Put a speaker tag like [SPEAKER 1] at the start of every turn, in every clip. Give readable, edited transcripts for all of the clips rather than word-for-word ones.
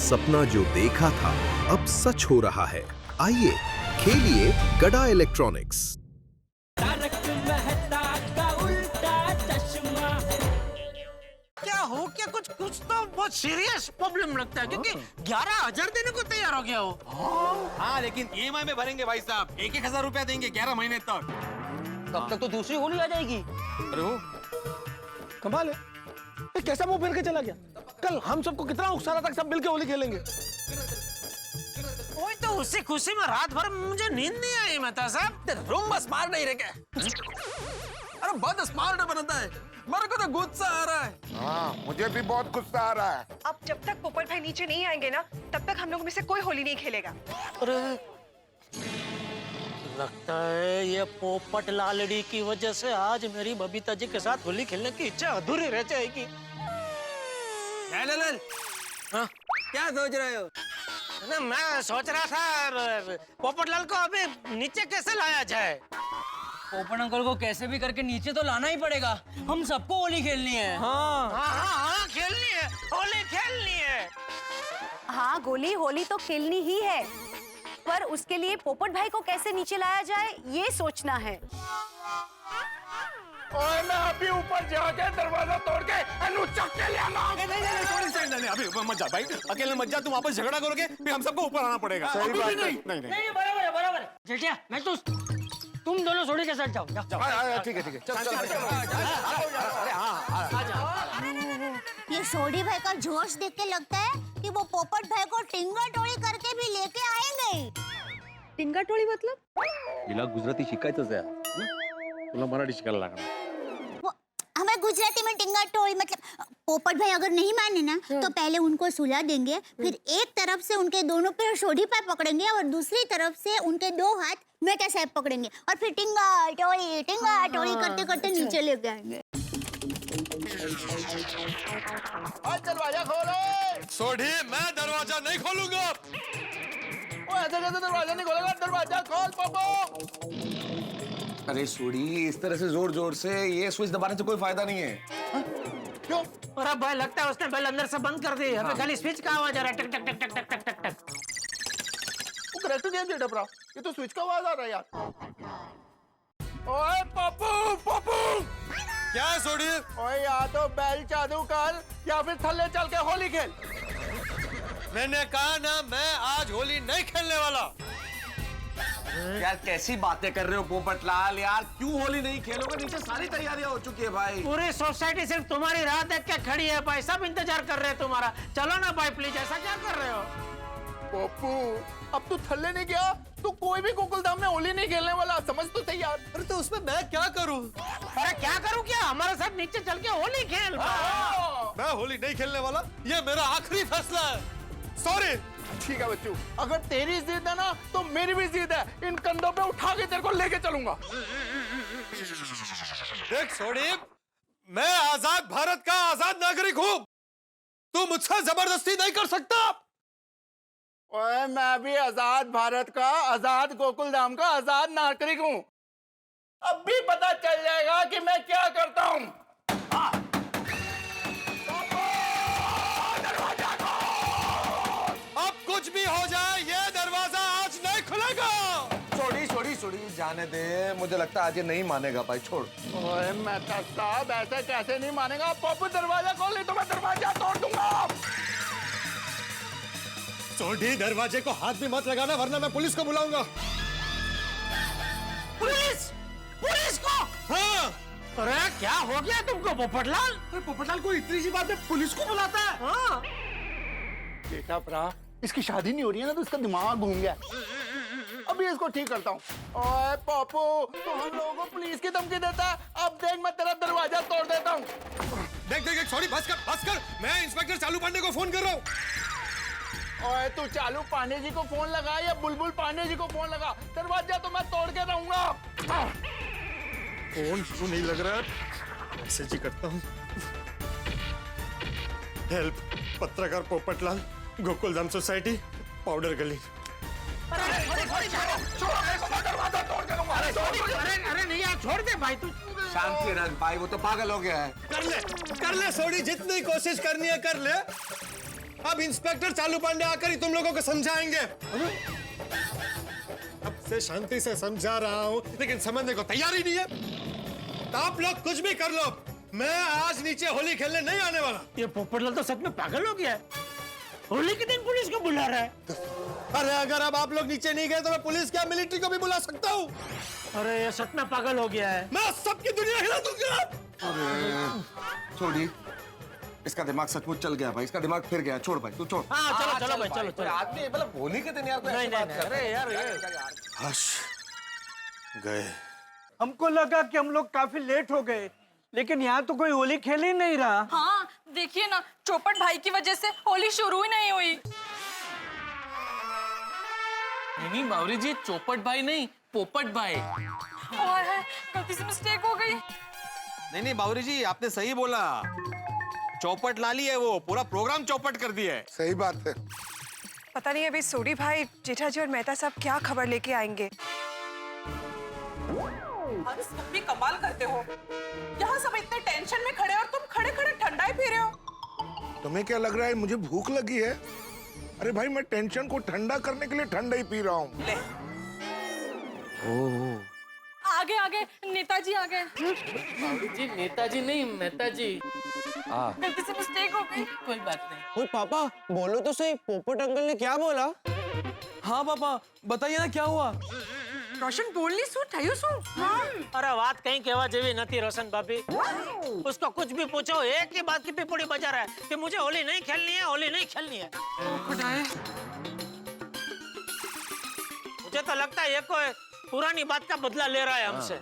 [SPEAKER 1] सपना जो देखा था अब सच हो रहा है। आइए खेलिए गड़ा इलेक्ट्रॉनिक्स।
[SPEAKER 2] क्या हो क्या कुछ कुछ तो बहुत सीरियस प्रॉब्लम लगता है क्योंकि 11,000 देने को तैयार हो गया हो।
[SPEAKER 3] हाँ लेकिन EMI में भरेंगे भाई साहब, 1,000 रुपया देंगे 11 महीने तक।
[SPEAKER 4] तब तक तो दूसरी होली आ जाएगी।
[SPEAKER 3] अरे हो
[SPEAKER 5] कमाल है, ये कैसा मुंह फेर के चला गया? कल हम सबको कितना उकसा रहा था कि सब मिलके होली खेलेंगे।
[SPEAKER 2] वही तो उसी खुशी में रात भर मुझे नींद नहीं आई मेहता साहब।
[SPEAKER 3] रूम बस मार नहीं रहे। अरे बहुत स्मार्ट बनता है, मेरे को तो गुस्सा आ रहा है।
[SPEAKER 6] हाँ, मुझे भी बहुत गुस्सा आ रहा है।
[SPEAKER 7] अब जब तक पोपट भाई नीचे नहीं आएंगे ना, तब तक हम लोगों में से कोई होली नहीं खेलेगा।
[SPEAKER 2] अरे लगता है ये पोपट लालड़ी की वजह से आज मेरी बबीता जी के साथ होली खेलने की इच्छा अधूरी रह जाएगी।
[SPEAKER 3] हाँ, क्या सोच रहे हो?
[SPEAKER 2] ना मैं सोच रहा था पोपटलाल को अभी नीचे कैसे लाया जाए।
[SPEAKER 4] पोपट अंकल को कैसे भी करके नीचे तो लाना ही पड़ेगा। हम सबको होली खेलनी है।
[SPEAKER 2] हाँ हाँ हाँ खेलनी है, होली खेलनी है।
[SPEAKER 7] हाँ गोली, होली तो खेलनी ही है, पर उसके लिए पोपट भाई को कैसे नीचे लाया जाए ये सोचना है।
[SPEAKER 6] ओए मैं अभी ऊपर जाके दरवाजा तोड़ के अनु चक के ले आऊंगा।
[SPEAKER 3] नहीं, अभी मत जा भाई, अकेले मत जा, तुम वापस झगड़ा करोगे फिर हम सबको ऊपर आना पड़ेगा।
[SPEAKER 6] सही बात है।
[SPEAKER 3] नहीं
[SPEAKER 4] नहीं बराबर है। जेठिया मैं तो तुम दोनों सोडी के साथ जाओ।
[SPEAKER 6] ठीक है चल।
[SPEAKER 8] ये सोडी भाई का जोश देख के लगता है कि वो पोपट भाई को टिंगा टोळी करके भी लेके आएंगे।
[SPEAKER 7] टिंगा टोळी मतलब?
[SPEAKER 9] हिला गुजराती शिकायचंच आहे, तुला मराठी शिकायला लागणार।
[SPEAKER 8] हमें गुजराती में टिंगा टोळी मतलब पोपट भाई अगर नहीं माने ना तो पहले उनको सुला देंगे, फिर एक तरफ से उनके दोनों पैर सोडी पे पकड़ेंगे और दूसरी तरफ से उनके दो हाथ मेटा साहब पकड़ेंगे और फिर टिंगा टोळी करते करते नीचे लेके आएंगे।
[SPEAKER 6] दरवाजा खोलो।
[SPEAKER 3] सोढ़ी, मैं दरवाजा नहीं खोलूंगा।
[SPEAKER 6] ऐसे कैसे दरवाजा नहीं खोलेगा? दरवाजा खोल पप्पू।
[SPEAKER 9] अरे सोडी, इस तरह से जोर जोर से ये स्विच दबाने से कोई फायदा नहीं है।
[SPEAKER 6] क्यों?
[SPEAKER 2] और अब भाई लगता है उसने बेल अंदर से बंद कर दी। हमें खाली स्विच का आवाज आ रहा है, टक टक टक टक टक टक टक टक।
[SPEAKER 6] वो करेक्ट गेम जेट अपना, ये तो स्विच का आवाज आ रहा है यार। ओए पप्पू
[SPEAKER 3] क्या है सोढ़ी?
[SPEAKER 6] ओए या तो बैल चालू कर या फिर थल्ले चल के होली खेल।
[SPEAKER 3] मैंने कहा ना, मैं आज होली नहीं खेलने वाला।
[SPEAKER 9] यार कैसी बातें कर रहे हो पोपटलाल, यार क्यों होली नहीं खेलोगे? नीचे सारी तैयारियां हो चुकी है भाई।
[SPEAKER 2] पूरी सोसाइटी सिर्फ तुम्हारी राह देख के खड़ी है भाई, सब इंतजार कर रहे हैं तुम्हारा। चलो ना भाई प्लीज, ऐसा क्या कर रहे हो?
[SPEAKER 6] पप्पू अब तू थल्ले नहीं गया तो कोई भी गोकुलधाम में होली नहीं खेलने वाला, समझ तो तैयार।
[SPEAKER 3] अरे तो उसमें मैं क्या करूं?
[SPEAKER 2] अरे क्या करूं क्या? हमारे साथ नीचे चल के होली खेल।
[SPEAKER 3] मैं होली नहीं खेलने वाला, ये मेरा आखिरी फैसला है। सॉरी।
[SPEAKER 6] ठीक है बच्चू, अगर तेरी जिद है ना तो मेरी भी जिद है। इन कंधों पे उठा के तेरे को लेके चलूंगा।
[SPEAKER 3] देख सोढ़ी, मैं आजाद भारत का आजाद नागरिक हूं, तू मुझसे जबरदस्ती नहीं कर सकता।
[SPEAKER 6] ओए मैं भी आजाद भारत का, आजाद गोकुलधाम का आजाद नागरिक हूँ। अब भी पता चल जाएगा कि मैं क्या करता हूँ।
[SPEAKER 3] अब कुछ भी हो जाए, ये दरवाजा आज नहीं खुलेगा।
[SPEAKER 9] छोड़ी जाने दे, मुझे लगता है आज ये नहीं मानेगा भाई, छोड़।
[SPEAKER 6] ओए मेहता साहब ऐसे कैसे नहीं मानेगा? पप्पू दरवाजा खोल, नहीं तो मैं दरवाजा तोड़ दूंगा।
[SPEAKER 3] सोढ़ी, दरवाजे को हाथ भी मत लगाना वरना मैं पुलिस को बुलाऊंगा।
[SPEAKER 2] पुलिस? पुलिस को?
[SPEAKER 3] हाँ।
[SPEAKER 2] अरे क्या हो गया तुमको पोपटलाल?
[SPEAKER 3] पोपटलाल को इतनी सी बात में पुलिस को बुलाता है?
[SPEAKER 2] हाँ।
[SPEAKER 6] बेटा भरा, इसकी शादी नहीं हो रही है ना तो इसका दिमाग घूम गया। अभी इसको ठीक करता हूँ। ओए पप्पू, तो हम लोगों को पुलिस की धमकी देता है। अब देख मैं तेरा दरवाजा तोड़ देता हूँ।
[SPEAKER 3] देख सॉरी, बस कर, मैं इंस्पेक्टर चालू पांडे को फोन कर रहा हूँ।
[SPEAKER 6] ओए तू चालू पांडे जी को फोन लगा या बुलबुल पांडे जी को फोन लगा, दरवाजा तो मैं तोड़ के रहूंगा।
[SPEAKER 3] फोन क्यों नहीं लग रहा है? मैसेज ही करता हूँ। हेल्प, पत्रकार पोपटलाल, गोकुलधाम सोसाइटी, पाउडर गली।
[SPEAKER 2] अरे नहीं यार, छोड़ दे भाई तू।
[SPEAKER 9] शांति रख भाई, वो तो पागल हो गया है।
[SPEAKER 3] कर ले सोढ़ी, जितनी कोशिश करनी है कर ले। अब इंस्पेक्टर चालू पांडे आकर ही तुम लोगों को समझाएंगे। अब से शांति से समझा रहा हूँ, लेकिन समझने को तैयार ही नहीं है। तो आप लोग कुछ भी कर लो, मैं आज नीचे होली खेलने नहीं आने वाला।
[SPEAKER 2] ये पोपटलाल तो सच में पागल हो गया है। होली के दिन पुलिस को बुला रहा है।
[SPEAKER 3] अरे अगर अब आप लोग नीचे नहीं गए तो मैं पुलिस क्या मिलिट्री को भी बुला सकता हूँ।
[SPEAKER 2] अरे ये सच में पागल हो गया है।
[SPEAKER 3] मैं सबकी दुनिया हिला दूंगा।
[SPEAKER 9] अरे छोड़ी, इसका दिमाग सचमुच चल गया भाई, इसका दिमाग फिर गया। छोड़ भाई, तू छोड़।
[SPEAKER 2] हाँ चलो चलो भाई, चलो चलो।
[SPEAKER 9] आदमी मतलब होली के दिन यार कोई ऐसी बात कर रहा है।
[SPEAKER 2] अरे यार ये
[SPEAKER 3] हश गए।
[SPEAKER 10] हमको लगा कि हम लोग काफी लेट हो गए, लेकिन यहाँ तो कोई होली खेल ही नहीं रहा।
[SPEAKER 11] हाँ देखिए ना, चौपट भाई की वजह से होली शुरू ही नहीं हुई।
[SPEAKER 4] नहीं बावरी जी, चौपट भाई नहीं, पोपट भाई।
[SPEAKER 11] ओए, गलती से मिस्टेक हो गई।
[SPEAKER 9] नहीं बावरी जी, आपने सही बोला। चौपट लाली है वो, पूरा प्रोग्राम चौपट कर दिया है।
[SPEAKER 6] सही बात है।
[SPEAKER 11] पता नहीं अभी सोडी भाई, जेठा जी और मेहता साहब क्या खबर लेके आएंगे।
[SPEAKER 12] हंस, तुम भी कमाल करते हो। यहाँ सब इतने टेंशन में खड़े और तुम खड़े खड़े ठंडा ही पी रहे हो।
[SPEAKER 6] तुम्हें क्या लग रहा है मुझे भूख लगी है? अरे भाई, मैं टेंशन को ठंडा करने के लिए ठंडा ही पी रहा हूँ।
[SPEAKER 11] आगे आगे नेताजी आ गए।
[SPEAKER 4] जी नेताजी नहीं, मेहता जी।
[SPEAKER 11] गलती से मिस्टेक हो गई।
[SPEAKER 4] कोई बात नहीं।
[SPEAKER 10] ओए पापा, बोलो तो सही, पोपट अंकल ने क्या बोला?
[SPEAKER 4] हाँ पापा, बताइए ना क्या हुआ।
[SPEAKER 12] रोशन बोलनी શું થયું શું?
[SPEAKER 2] अरे बात कहीं कहवा जेवी नहीं रोशन भाभी। उसको कुछ भी पूछो, एक ही बात की पिपड़ी बजा रहा है कि मुझे होली नहीं खेलनी है, होली नहीं खेलनी है। मुझे तो लगता है ये कोई पुरानी बात का बदला ले रहा है हमसे।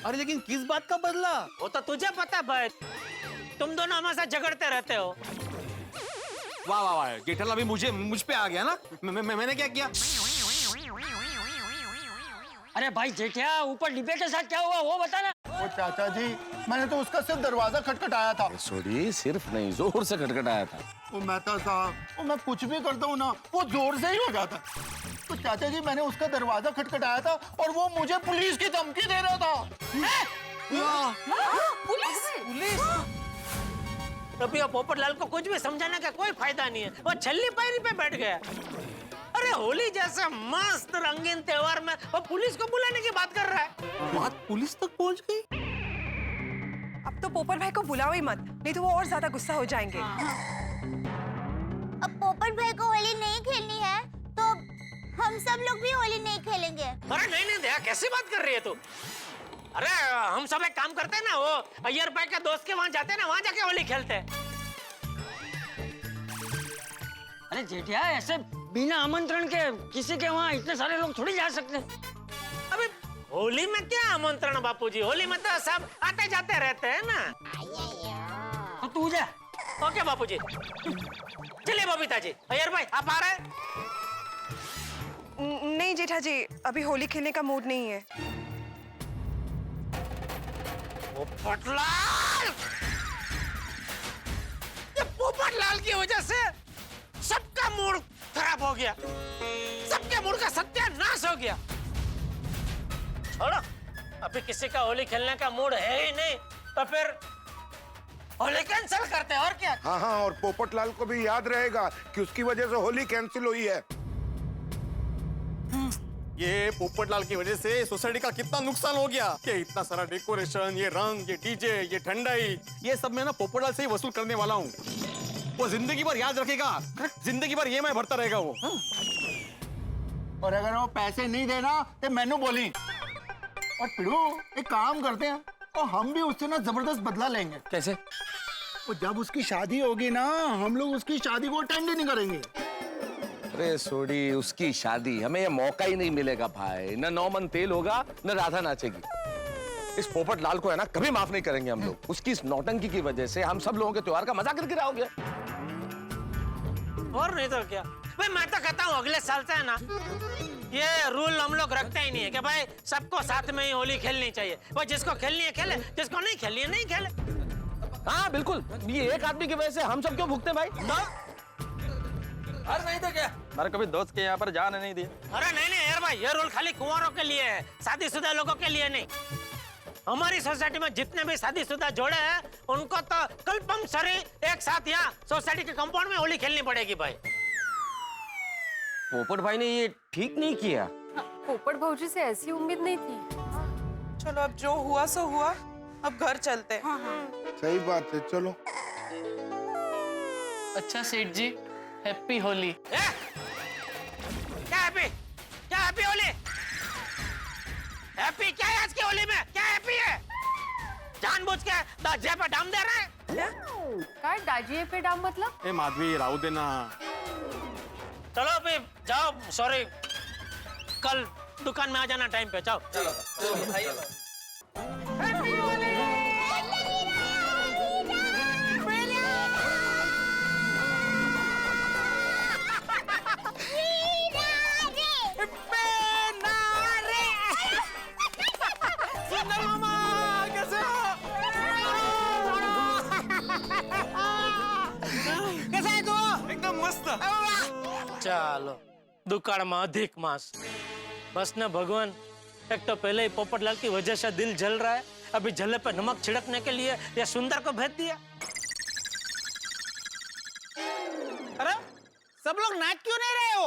[SPEAKER 9] अरे लेकिन किस बात का बदला?
[SPEAKER 2] वो तो तुझे पता है भाई, तुम दोनों हमेशा झगड़ते रहते हो।
[SPEAKER 9] वाह वाह वाह, जेठालाल अभी मुझ पे आ गया ना। मैंने क्या किया?
[SPEAKER 4] अरे भाई जेठिया, ऊपर डिबे के साथ क्या हुआ वो बता ना।
[SPEAKER 6] ओ चाचा जी, मैंने तो उसका सिर्फ दरवाजा खटखटाया था।
[SPEAKER 9] सॉरी, सिर्फ नहीं, जोर से खटखटाया था।
[SPEAKER 6] वो मेहता साहब, वो मैं कुछ भी करता हूँ ना, वो जोर से ही हो जाता। तो चाचा जी, मैंने उसका दरवाजा खटखटाया था और वो मुझे पुलिस की धमकी दे रहा था।
[SPEAKER 12] पुलिस?
[SPEAKER 2] अभी पोपटलाल को कुछ भी समझाने का कोई फायदा नहीं है, वो छल्ली पैरी पे बैठ गया। अरे होली जैसा मस्त रंगीन त्योहार में वो पुलिस को बुलाने की बात कर रहा है।
[SPEAKER 9] बात पुलिस तक पहुंच गई।
[SPEAKER 11] अब तो पोपट भाई को बुलाओ ही मत, नहीं तो वो और ज्यादा गुस्सा हो जाएंगे।
[SPEAKER 8] अब पोपट भाई को होली नहीं खेलनी है तो हम सब लोग भी होली नहीं खेलेंगे।
[SPEAKER 2] अरे नहीं दया, कैसी बात कर रही है तू? अरे हम सब एक काम करते हैं ना, वो अय्यर भाई के दोस्त के वहाँ जाते हैं ना, वहाँ जाके होली खेलते हैं।
[SPEAKER 4] अरे जेठिया, ऐसे बिना आमंत्रण के किसी के वहाँ इतने सारे लोग थोड़ी जा सकते हैं।
[SPEAKER 2] अबे होली में क्या आमंत्रण बापूजी, होली में तो सब आते जाते रहते हैं ना।
[SPEAKER 4] तो तू जा।
[SPEAKER 2] ओके बापूजी। चलिए बबीता जी, अय्यर भाई आप आ रहे हैं?
[SPEAKER 11] नहीं जेठा जी, अभी होली खेलने का मूड नहीं है।
[SPEAKER 2] पोपटलाल, ये पोपटलाल की वजह से सबका मूड खराब हो गया, सबके मूड का सत्यानाश हो गया। छोड़ो, अभी किसी का होली खेलने का मूड है ही नहीं, तो फिर होली कैंसिल करते हैं और क्या।
[SPEAKER 6] हाँ हाँ, और पोपटलाल को भी याद रहेगा कि उसकी वजह से होली कैंसिल हुई है।
[SPEAKER 3] ये पोपटलाल की वजह से सोसाइटी का कितना नुकसान हो गया कि इतना सारा डेकोरेशन, ये रंग, ये डीजे, ये ठंडाई, ये सब मैं ना पोपटलाल से ही वसूल करने वाला हूँ। वो जिंदगी भर याद रखेगा, जिंदगी भर EMI भरता रहेगा वो।
[SPEAKER 6] और अगर वो पैसे नहीं देना तो मैनू बोली। और पिड़ू, एक काम करते हैं और हम भी उससे ना जबरदस्त बदला लेंगे।
[SPEAKER 9] कैसे?
[SPEAKER 6] और जब उसकी शादी होगी ना, हम लोग उसकी शादी को अटेंड ही नहीं करेंगे।
[SPEAKER 9] अरे सोडी, उसकी शादी हमें ये मौका ही नहीं मिलेगा भाई। न 9 मन तेल होगा, न राधा नाचेगी। इस पोपटलाल को है ना कभी माफ नहीं करेंगे हम लोग। उसकी इस नौटंकी की वजह से हम सब लोगों के त्योहार का मजाक करके रहोगे।
[SPEAKER 2] और नहीं तो क्या भाई, मैं तो कहता हूँ अगले साल से है ना, ये रूल हम लोग रखते ही नहीं है कि भाई सबको साथ में ही होली खेलनी चाहिए। वो जिसको खेलनी है खेले, जिसको नहीं खेलनी है नहीं खेले।
[SPEAKER 9] हाँ बिल्कुल, ये एक आदमी की वजह से हम सब क्यों भुगते हैं भाई?
[SPEAKER 4] अरे नहीं तो क्या,
[SPEAKER 9] हमारे कभी दोस्त के यहाँ पर जाने नहीं दिया।
[SPEAKER 2] अरे नहीं यार भाई, ये रूल खाली कुंवारों के लिए है, शादीशुदा लोगों के लिए नहीं। हमारी सोसाइटी में जितने भी शादीशुदा जोड़े हैं उनको तो कंपल्सरी एक साथ यहाँ सोसाइटी के कंपाउंड में होली खेलनी पड़ेगी भाई।
[SPEAKER 9] पोपट भाई ने ये ठीक नहीं किया।
[SPEAKER 11] पोपट भाऊजी से ऐसी उम्मीद नहीं थी।
[SPEAKER 12] चलो अब जो हुआ सो हुआ, अब घर चलते हैं।
[SPEAKER 6] सही बात है, चलो।
[SPEAKER 4] अच्छा सेठ जी, हैप्पी होली।
[SPEAKER 2] क्या हैप्पी होली? हैप्पी क्या है आज की होली में? क्या हैप्पी है? जानबूझ के दाजिया पे डाम दे रहे हैं?
[SPEAKER 11] काय दाजिए पे डाम मतलब?
[SPEAKER 3] ए माधवी राहू देना।
[SPEAKER 2] चलो अभी जाओ, सॉरी कल दुकान में आ जाना टाइम पे। जाओ चलो। चलो दुकान में अधिक मास। बस न भगवान, एक तो पहले ही पोपटलाल की वजह से दिल जल रहा है, अभी जले पे नमक छिड़कने के लिए ये सुंदर को भेज दिया।
[SPEAKER 10] अरे सब लोग नाच क्यों नहीं रहे हो?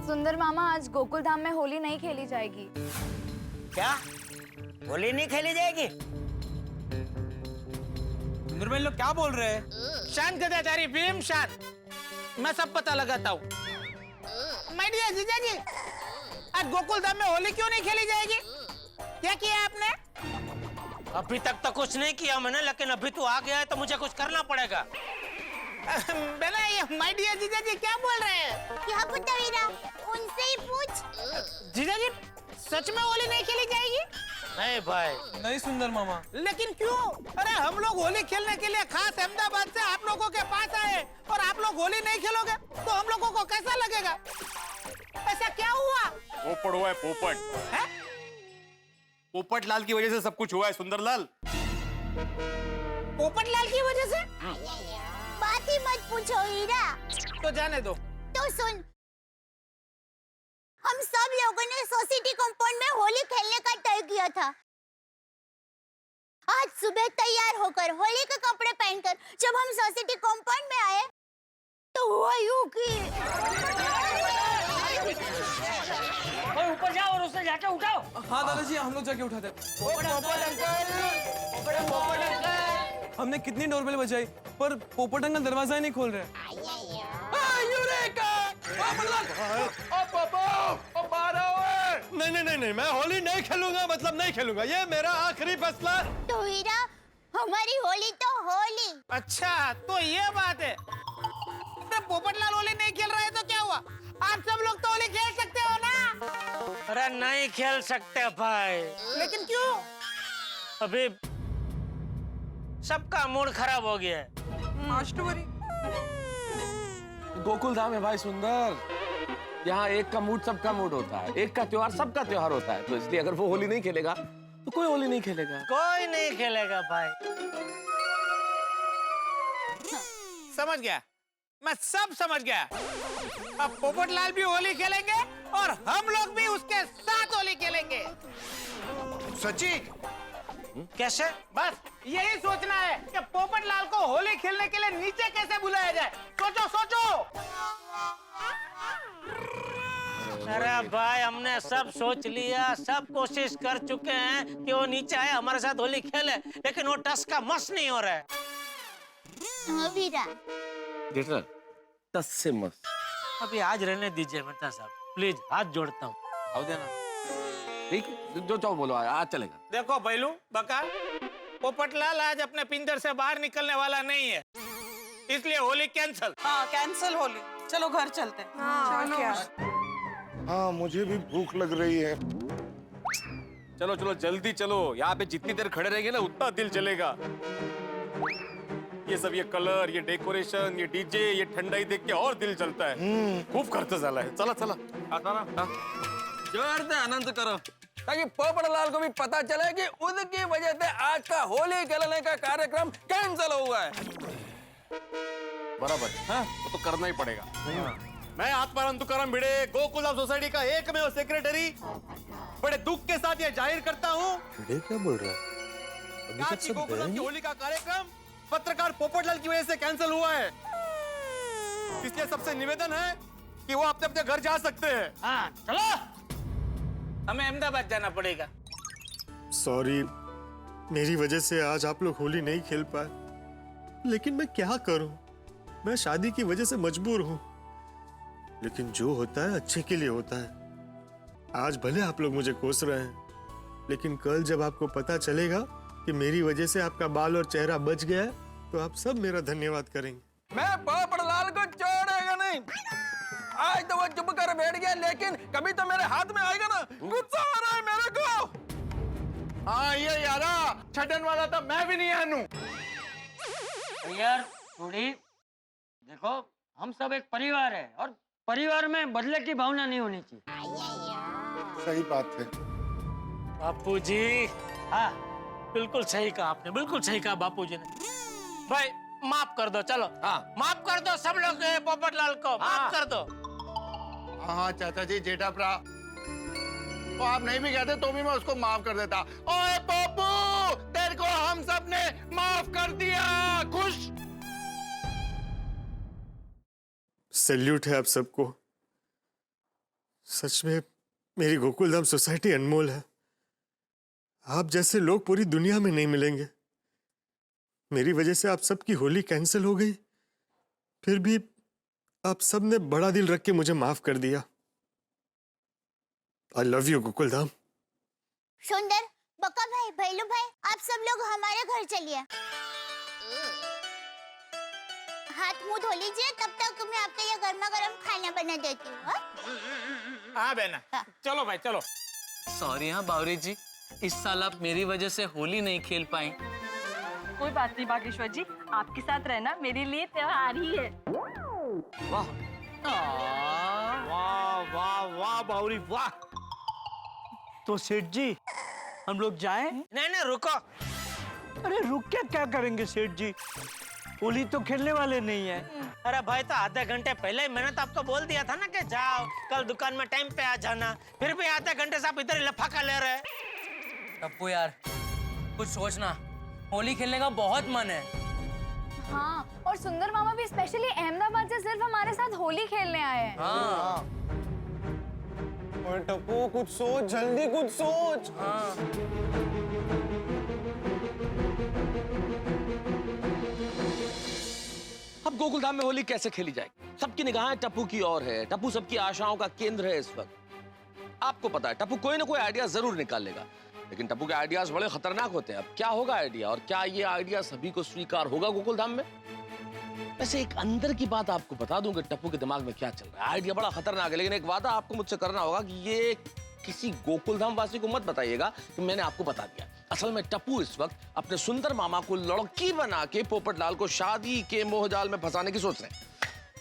[SPEAKER 7] सुंदर मामा, आज गोकुल धाम में होली नहीं खेली जाएगी।
[SPEAKER 2] क्या होली नहीं खेली जाएगी?
[SPEAKER 10] सुंदर भाई लोग क्या बोल रहे हैं? शांत गदाचारी भीम शांत, मैं सब पता लगाता हूँ। माय डियर जीजा जी, आज गोकुल धाम में होली क्यों नहीं खेली जाएगी? क्या किया आपने?
[SPEAKER 2] अभी तक तो कुछ नहीं किया मैंने, लेकिन अभी तू आ गया है तो मुझे कुछ करना पड़ेगा।
[SPEAKER 10] बेला, ये माय डियर जीजा जी क्या बोल रहे हैं?
[SPEAKER 8] क्या पुत्र वीरा, उनसे ही पूछ।
[SPEAKER 10] जीजा जी, सच में होली नहीं खेली जाएगी?
[SPEAKER 2] नहीं भाई।
[SPEAKER 10] नहीं सुंदर मामा। लेकिन क्यों? अरे हम लोग होली खेलने के लिए खास अहमदाबाद से आप लोगों के पास आए और आप लोग होली नहीं खेलोगे तो हम लोगों को कैसा लगेगा? ऐसा क्या हुआ?
[SPEAKER 3] पोपट हुआ है पोपट।
[SPEAKER 10] है?
[SPEAKER 3] पोपट लाल की वजह से सब कुछ हुआ है सुंदरलाल।
[SPEAKER 10] पोपट लाल की वजह से?
[SPEAKER 8] बात ही मत पूछो हीरा।
[SPEAKER 10] तो जाने दो।
[SPEAKER 8] तो सुन, हम सब लोगों ने सोसाइटी कंपाउंड में होली खेलने का तय किया था। आज सुबह तैयार होकर होली के कपड़े पहनकर जब हम सोसाइटी कंपाउंड में आए तो हुआ यूं कि
[SPEAKER 2] ऊपर जाओ और उससे जाके उठाओ।
[SPEAKER 10] हाँ दादाजी, हम लोग जाके उठाते। हमने कितनी डोरबेल बजाई पर पोपट अंकल दरवाजा ही नहीं खोल रहे।
[SPEAKER 5] नहीं, मैं होली नहीं खेलूंगा, मतलब नहीं खेलूंगा, ये मेरा आखिरी फैसला।
[SPEAKER 8] तो हीरा, हमारी होली तो होली।
[SPEAKER 10] अच्छा तो ये बात है। तो पोपटलाल होली नहीं खेल रहा है तो क्या हुआ? आप सब लोग तो होली खेल सकते हो ना?
[SPEAKER 2] अरे नहीं खेल सकते भाई।
[SPEAKER 10] लेकिन क्यों?
[SPEAKER 2] अभी सबका मूड खराब हो गया है।
[SPEAKER 9] गोकुल धाम है भाई सुंदर, यहाँ एक का मूड सबका मूड होता है, एक का त्योहार सबका त्योहार होता है, तो इसलिए अगर वो होली नहीं खेलेगा तो कोई होली नहीं खेलेगा।
[SPEAKER 2] कोई नहीं खेलेगा भाई।
[SPEAKER 10] समझ गया, मैं सब समझ गया। अब पोपटलाल भी होली खेलेंगे और हम लोग भी उसके साथ होली खेलेंगे।
[SPEAKER 6] सच्ची?
[SPEAKER 2] कैसे?
[SPEAKER 10] बस यही सोचना है कि पोपटलाल को होली खेलने के लिए नीचे कैसे बुलाया जाए। सोचो सोचो।
[SPEAKER 2] अरे भाई, हमने सब सोच लिया, सब कोशिश कर चुके हैं कि वो नीचे आए हमारे साथ होली खेले, लेकिन वो टस का मस नहीं हो रहा है।
[SPEAKER 8] वीरा,
[SPEAKER 9] टस से मस।
[SPEAKER 2] अभी आज रहने दीजिए मेहता साहब, प्लीज हाथ जोड़ता हूँ।
[SPEAKER 10] आओ देना।
[SPEAKER 9] ठीक, जो चाहो बोलो, आज चलेगा।
[SPEAKER 10] देखो बैलू बका, पोपटलाल आज अपने पिंजर से बाहर निकलने वाला नहीं है, इसलिए होली कैंसल।
[SPEAKER 12] हाँ कैंसल होली, चलो घर चलते हैं।
[SPEAKER 6] हाँ मुझे भी भूख लग रही है।
[SPEAKER 3] चलो चलो जल्दी चलो, यहाँ पे जितनी देर खड़े रहेंगे ना उतना दिल चलेगा। ये सब, ये कलर, ये डेकोरेशन, ये डीजे, ये ठंडाई देख के और दिल चलता है। खूब खर्च झाला है। चला चला
[SPEAKER 13] जोर से आनंद करो ताकि पोपटलाल को भी पता चले कि उनकी वजह से आज का होली खेलने का कार्यक्रम कैंसिल हुआ है।
[SPEAKER 3] बराबर, हाँ? वो तो करना ही पड़ेगा। मैं आत्माराम तुकाराम भिड़े, गोकुल सोसाइटी का एकमेव सेक्रेटरी बड़े दुख के साथ ये जाहिर करता हूँ
[SPEAKER 5] क्या बोल रहा है?
[SPEAKER 3] आज की गोकुलधाम की होली का कार्यक्रम पत्रकार पोपटलाल की वजह से कैंसिल हुआ है। इसलिए सबसे निवेदन है कि वो अपने अपने घर जा सकते हैं।
[SPEAKER 2] हाँ चलो, हमें अहमदाबाद जाना पड़ेगा।
[SPEAKER 14] सॉरी, मेरी वजह से आज आप लोग होली नहीं खेल पाए, लेकिन मैं क्या करूं? मैं शादी की वजह से मजबूर हूं, लेकिन जो होता है अच्छे के लिए होता है। आज भले आप लोग मुझे कोस रहे हैं, लेकिन कल जब आपको पता चलेगा कि मेरी वजह से आपका बाल और चेहरा बच गया है, तो आप सब मेरा धन्यवाद करेंगे।
[SPEAKER 13] मैं पोपटलाल को छोड़ेगा नहीं। आज तो वो चुप कर बैठ गया, लेकिन कभी तो मेरे हाथ में आएगा ना। गुस्सा आ रहा है मेरे को।
[SPEAKER 6] हाँ ये यारा छटन वाला था, मैं भी नहीं आनू।
[SPEAKER 4] यार थोड़ी देखो, हम सब एक परिवार है और परिवार में बदले की भावना नहीं होनी चाहिए।
[SPEAKER 6] सही बात है
[SPEAKER 2] बापूजी। हाँ बिल्कुल सही कहा आपने, बिल्कुल सही कहा बापूजी ने। भाई माफ कर दो, चलो। हाँ माफ कर दो सब लोग पोपटलाल को, माफ कर दो।
[SPEAKER 6] हाँ चाचा जी, जेठा भरा, वो आप नहीं भी कहते तो भी मैं उसको माफ कर देता। ओए पप्पू, तेरे को हम सब ने माफ कर दिया। खुश?
[SPEAKER 14] सैल्यूट है आप सबको। सच में मेरी गोकुलधाम सोसाइटी अनमोल है। आप जैसे लोग पूरी दुनिया में नहीं मिलेंगे। मेरी वजह से आप सबकी होली कैंसिल हो गई, फिर भी आप सब ने बड़ा दिल रख के मुझे माफ कर दिया। I love you Gokuldham.
[SPEAKER 8] सुंदर, बका भाई, भैलू भाई, आप सब लोग हमारे घर चलिए। हाथ मुंह धो लीजिए, तब तक मैं आपके लिए गर्मा गर्म खाना बना देती हूँ।
[SPEAKER 10] हाँ बहना, चलो भाई चलो।
[SPEAKER 4] सॉरी हाँ बावरी जी, इस साल आप मेरी वजह से होली नहीं खेल पाई।
[SPEAKER 15] कोई बात नहीं बागेश्वर जी, आपके साथ रहना मेरे लिए त्योहार ही है।
[SPEAKER 10] वाह वाह वाह वाह बावरी वाह।
[SPEAKER 4] तो सेठ जी हम लोग जाएं?
[SPEAKER 2] नहीं नहीं रुको।
[SPEAKER 4] अरे रुक के क्या करेंगे सेठ जी, होली तो खेलने वाले नहीं है।
[SPEAKER 2] अरे भाई तो आधे घंटे पहले ही मैंने तो आपको बोल दिया था ना कि जाओ कल दुकान में टाइम पे आ जाना, फिर भी आधे घंटे से आप इधर ही लफाका ले रहे।
[SPEAKER 4] टप्पू यार कुछ सोचना, होली खेलने का बहुत मन है।
[SPEAKER 15] हाँ, और सुंदर मामा भी स्पेशली अहमदाबाद से सिर्फ हमारे साथ होली खेलने आए हैं।
[SPEAKER 4] हाँ।
[SPEAKER 3] और टप्पू कुछ सोच, जल्दी कुछ सोच।
[SPEAKER 9] अब गोकुलधाम में होली कैसे खेली जाएगी? सबकी निगाहें टप्पू की ओर है। टप्पू सबकी आशाओं का केंद्र है इस वक्त। आपको पता है टप्पू कोई ना कोई आइडिया जरूर निकाल लेगा, लेकिन टप्पू के आइडियाज बड़े खतरनाक होते हैं। अब क्या होगा आइडिया, और क्या ये आइडिया सभी को स्वीकार होगा गोकुलधाम में? वैसे एक अंदर की बात आपको बता दूं कि टप्पू के दिमाग में क्या चल रहा है। आइडिया बड़ा खतरनाक है, लेकिन एक वादा आपको मुझसे करना होगा कि ये किसी गोकुलधाम वासी को मत बताइएगा कि मैंने आपको बता दिया। असल में टप्पू इस वक्त अपने सुंदर मामा को लड़की बना के पोपटलाल को शादी के मोहजाल में फंसाने की सोच रहे हैं।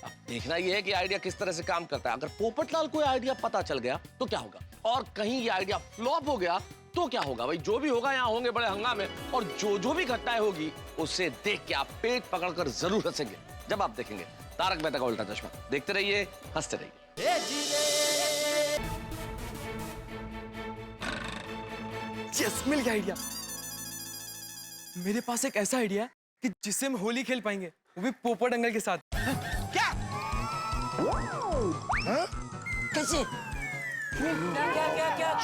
[SPEAKER 9] अब देखना यह है कि आइडिया किस तरह से काम करता है। अगर पोपटलाल को आइडिया पता चल गया तो क्या होगा, और कहीं ये आइडिया फ्लॉप हो गया तो क्या होगा? भाई जो भी होगा यहाँ होंगे बड़े हंगामे, और जो भी घटनाएं होगी उसे देख के आप पेट पकड़कर जरूर हंसेंगे जब आप देखेंगे तारक मेहता का उल्टा चश्मा। देखते रहिए, हंसते रहिए।
[SPEAKER 16] यस, मिल गया आइडिया। मेरे पास एक ऐसा आइडिया है कि जिससे हम होली खेल पाएंगे, वो भी पोपट अंकल के साथ।
[SPEAKER 2] क्या?
[SPEAKER 4] कैसे? क्या?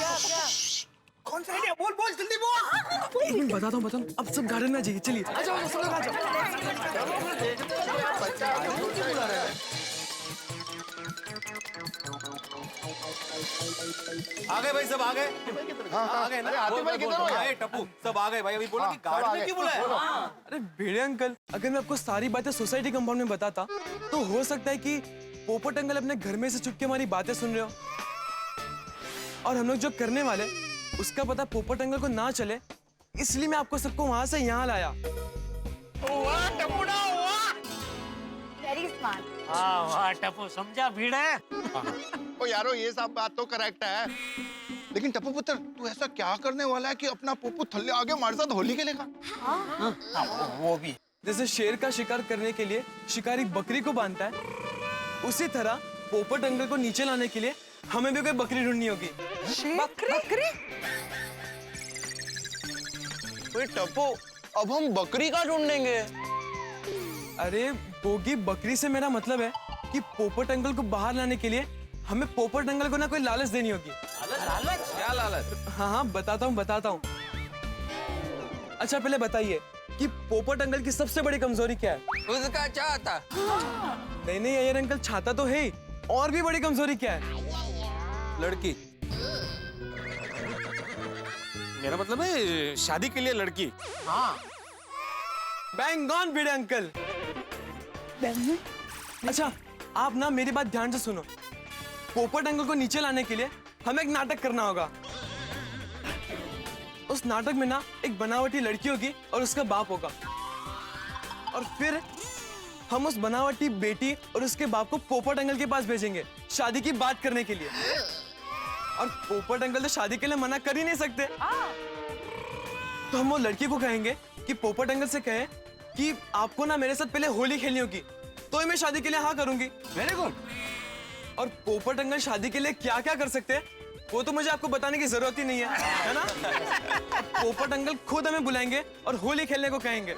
[SPEAKER 16] कौन सा आइडिया? बोल बोल जल्दी बोल। एक मिनट बताता हूँ। अब सब गार्डन में आ जाइए, चलिए आ जाओ सब लोग आ जाओ।
[SPEAKER 3] आ गए भाई, सब आ गए। आ गए ना?
[SPEAKER 6] आतिफ भाई किधर हो यार?
[SPEAKER 3] टप्पू सब आ गए भाई। अभी बोला कि गार्डन में क्यों बुलाया?
[SPEAKER 16] अरे भेड़े अंकल, अगर मैं आपको सारी बातें सोसाइटी कंपाउंड में बताता तो हो सकता है कि पोपट अंकल अपने घर में से चुपके हमारी बातें सुन रहे हो, और हम लोग जो करने वाले उसका पता पोपट अंकल को ना चले, इसलिए मैं आपको सबको वहां से यहाँ लाया।
[SPEAKER 2] वाह टप्पूड़ा वाह,
[SPEAKER 15] वेरी स्मार्ट।
[SPEAKER 2] हाँ वाह टप्पू, समझा भीड़ है।
[SPEAKER 6] ओ यारो, ये सब बात तो करेक्ट है, लेकिन टप्पू पुत्र तू ऐसा क्या करने वाला है कि अपना पोपू थल्ले आगे हमारे साथ होली खेलेगा?
[SPEAKER 16] वो भी जैसे शेर का शिकार करने के लिए शिकारी बकरी को बांधता है, उसी तरह पोपट अंकल को नीचे लाने के लिए हमें भी कोई बकरी ढूंढनी होगी।
[SPEAKER 11] बकरी?
[SPEAKER 13] टप्पू, अब हम बकरी का ढूंढेंगे?
[SPEAKER 16] अरे गोगी, बकरी से मेरा मतलब है कि पोपट अंकल को बाहर लाने के लिए हमें पोपट अंकल को ना कोई लालच देनी होगी।
[SPEAKER 13] लालच? क्या लालच?
[SPEAKER 16] हाँ, बताता हूँ। अच्छा पहले बताइए कि पोपट अंकल की सबसे बड़ी कमजोरी क्या है?
[SPEAKER 13] उसका चाहता।
[SPEAKER 16] नहीं अय्यर अंकल, छाता तो है ही, और भी बड़ी कमजोरी क्या है?
[SPEAKER 3] लड़की। मेरा मतलब है शादी के लिए लड़की।
[SPEAKER 2] हाँ।
[SPEAKER 16] Bang on Bhide uncle. अच्छा आप ना मेरी बात ध्यान से सुनो। पोपट अंकल को नीचे लाने के लिए हमें एक नाटक करना होगा। उस नाटक में ना एक बनावटी लड़की होगी और उसका बाप होगा, और फिर हम उस बनावटी बेटी और उसके बाप को पोपट अंकल के पास भेजेंगे शादी की बात करने के लिए। और पोपट अंकल तो शादी के लिए मना कर ही नहीं सकते। तो हम वो लड़की को कहेंगे कि पोपट अंकल से कहे कि आपको ना मेरे साथ पहले होली खेलनी होगी, तो ही मैं शादी के लिए हाँ करूंगी।
[SPEAKER 3] Very good.
[SPEAKER 16] और पोपट अंकल शादी के लिए क्या क्या कर सकते हैं वो तो मुझे आपको बताने की जरूरत ही नहीं है ना? पोपट अंकल खुद हमें बुलाएंगे और होली खेलने को कहेंगे।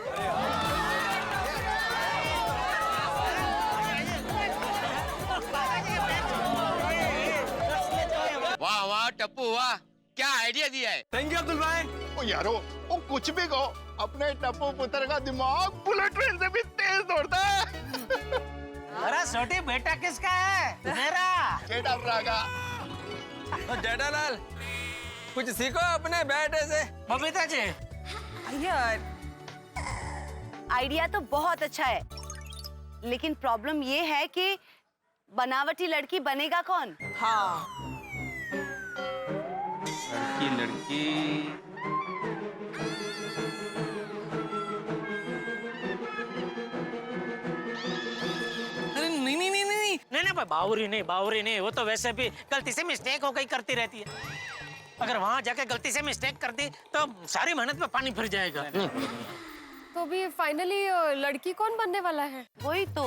[SPEAKER 13] वाह वाह टप्पू वाह, क्या आइडिया दिया है।
[SPEAKER 16] थैंक यू अब्दुल भाई।
[SPEAKER 6] ओ यारो, वो कुछ भी कहो, अपने टप्पू पुत्र का दिमाग बुलेट ट्रेन से भी तेज दौड़ता है।
[SPEAKER 2] अरे छोटी बेटा किसका है? मेरा।
[SPEAKER 6] जेठालाल का।
[SPEAKER 13] तो जेठालाल, कुछ सीखो अपने बेटे से।
[SPEAKER 2] बबीता जी।
[SPEAKER 7] अय्यर, आइडिया तो बहुत अच्छा है, लेकिन प्रॉब्लम ये है कि बनावटी लड़की बनेगा कौन?
[SPEAKER 12] हाँ।
[SPEAKER 13] लड़की
[SPEAKER 2] अरे नहीं, बावरी नहीं, वो तो वैसे भी गलती से मिस्टेक हो गई, करती रहती है। अगर वहां जाके गलती से मिस्टेक कर दी तो सारी मेहनत में पानी फिर जाएगा।
[SPEAKER 15] तो भी फाइनली लड़की कौन बनने वाला है?
[SPEAKER 7] वही तो।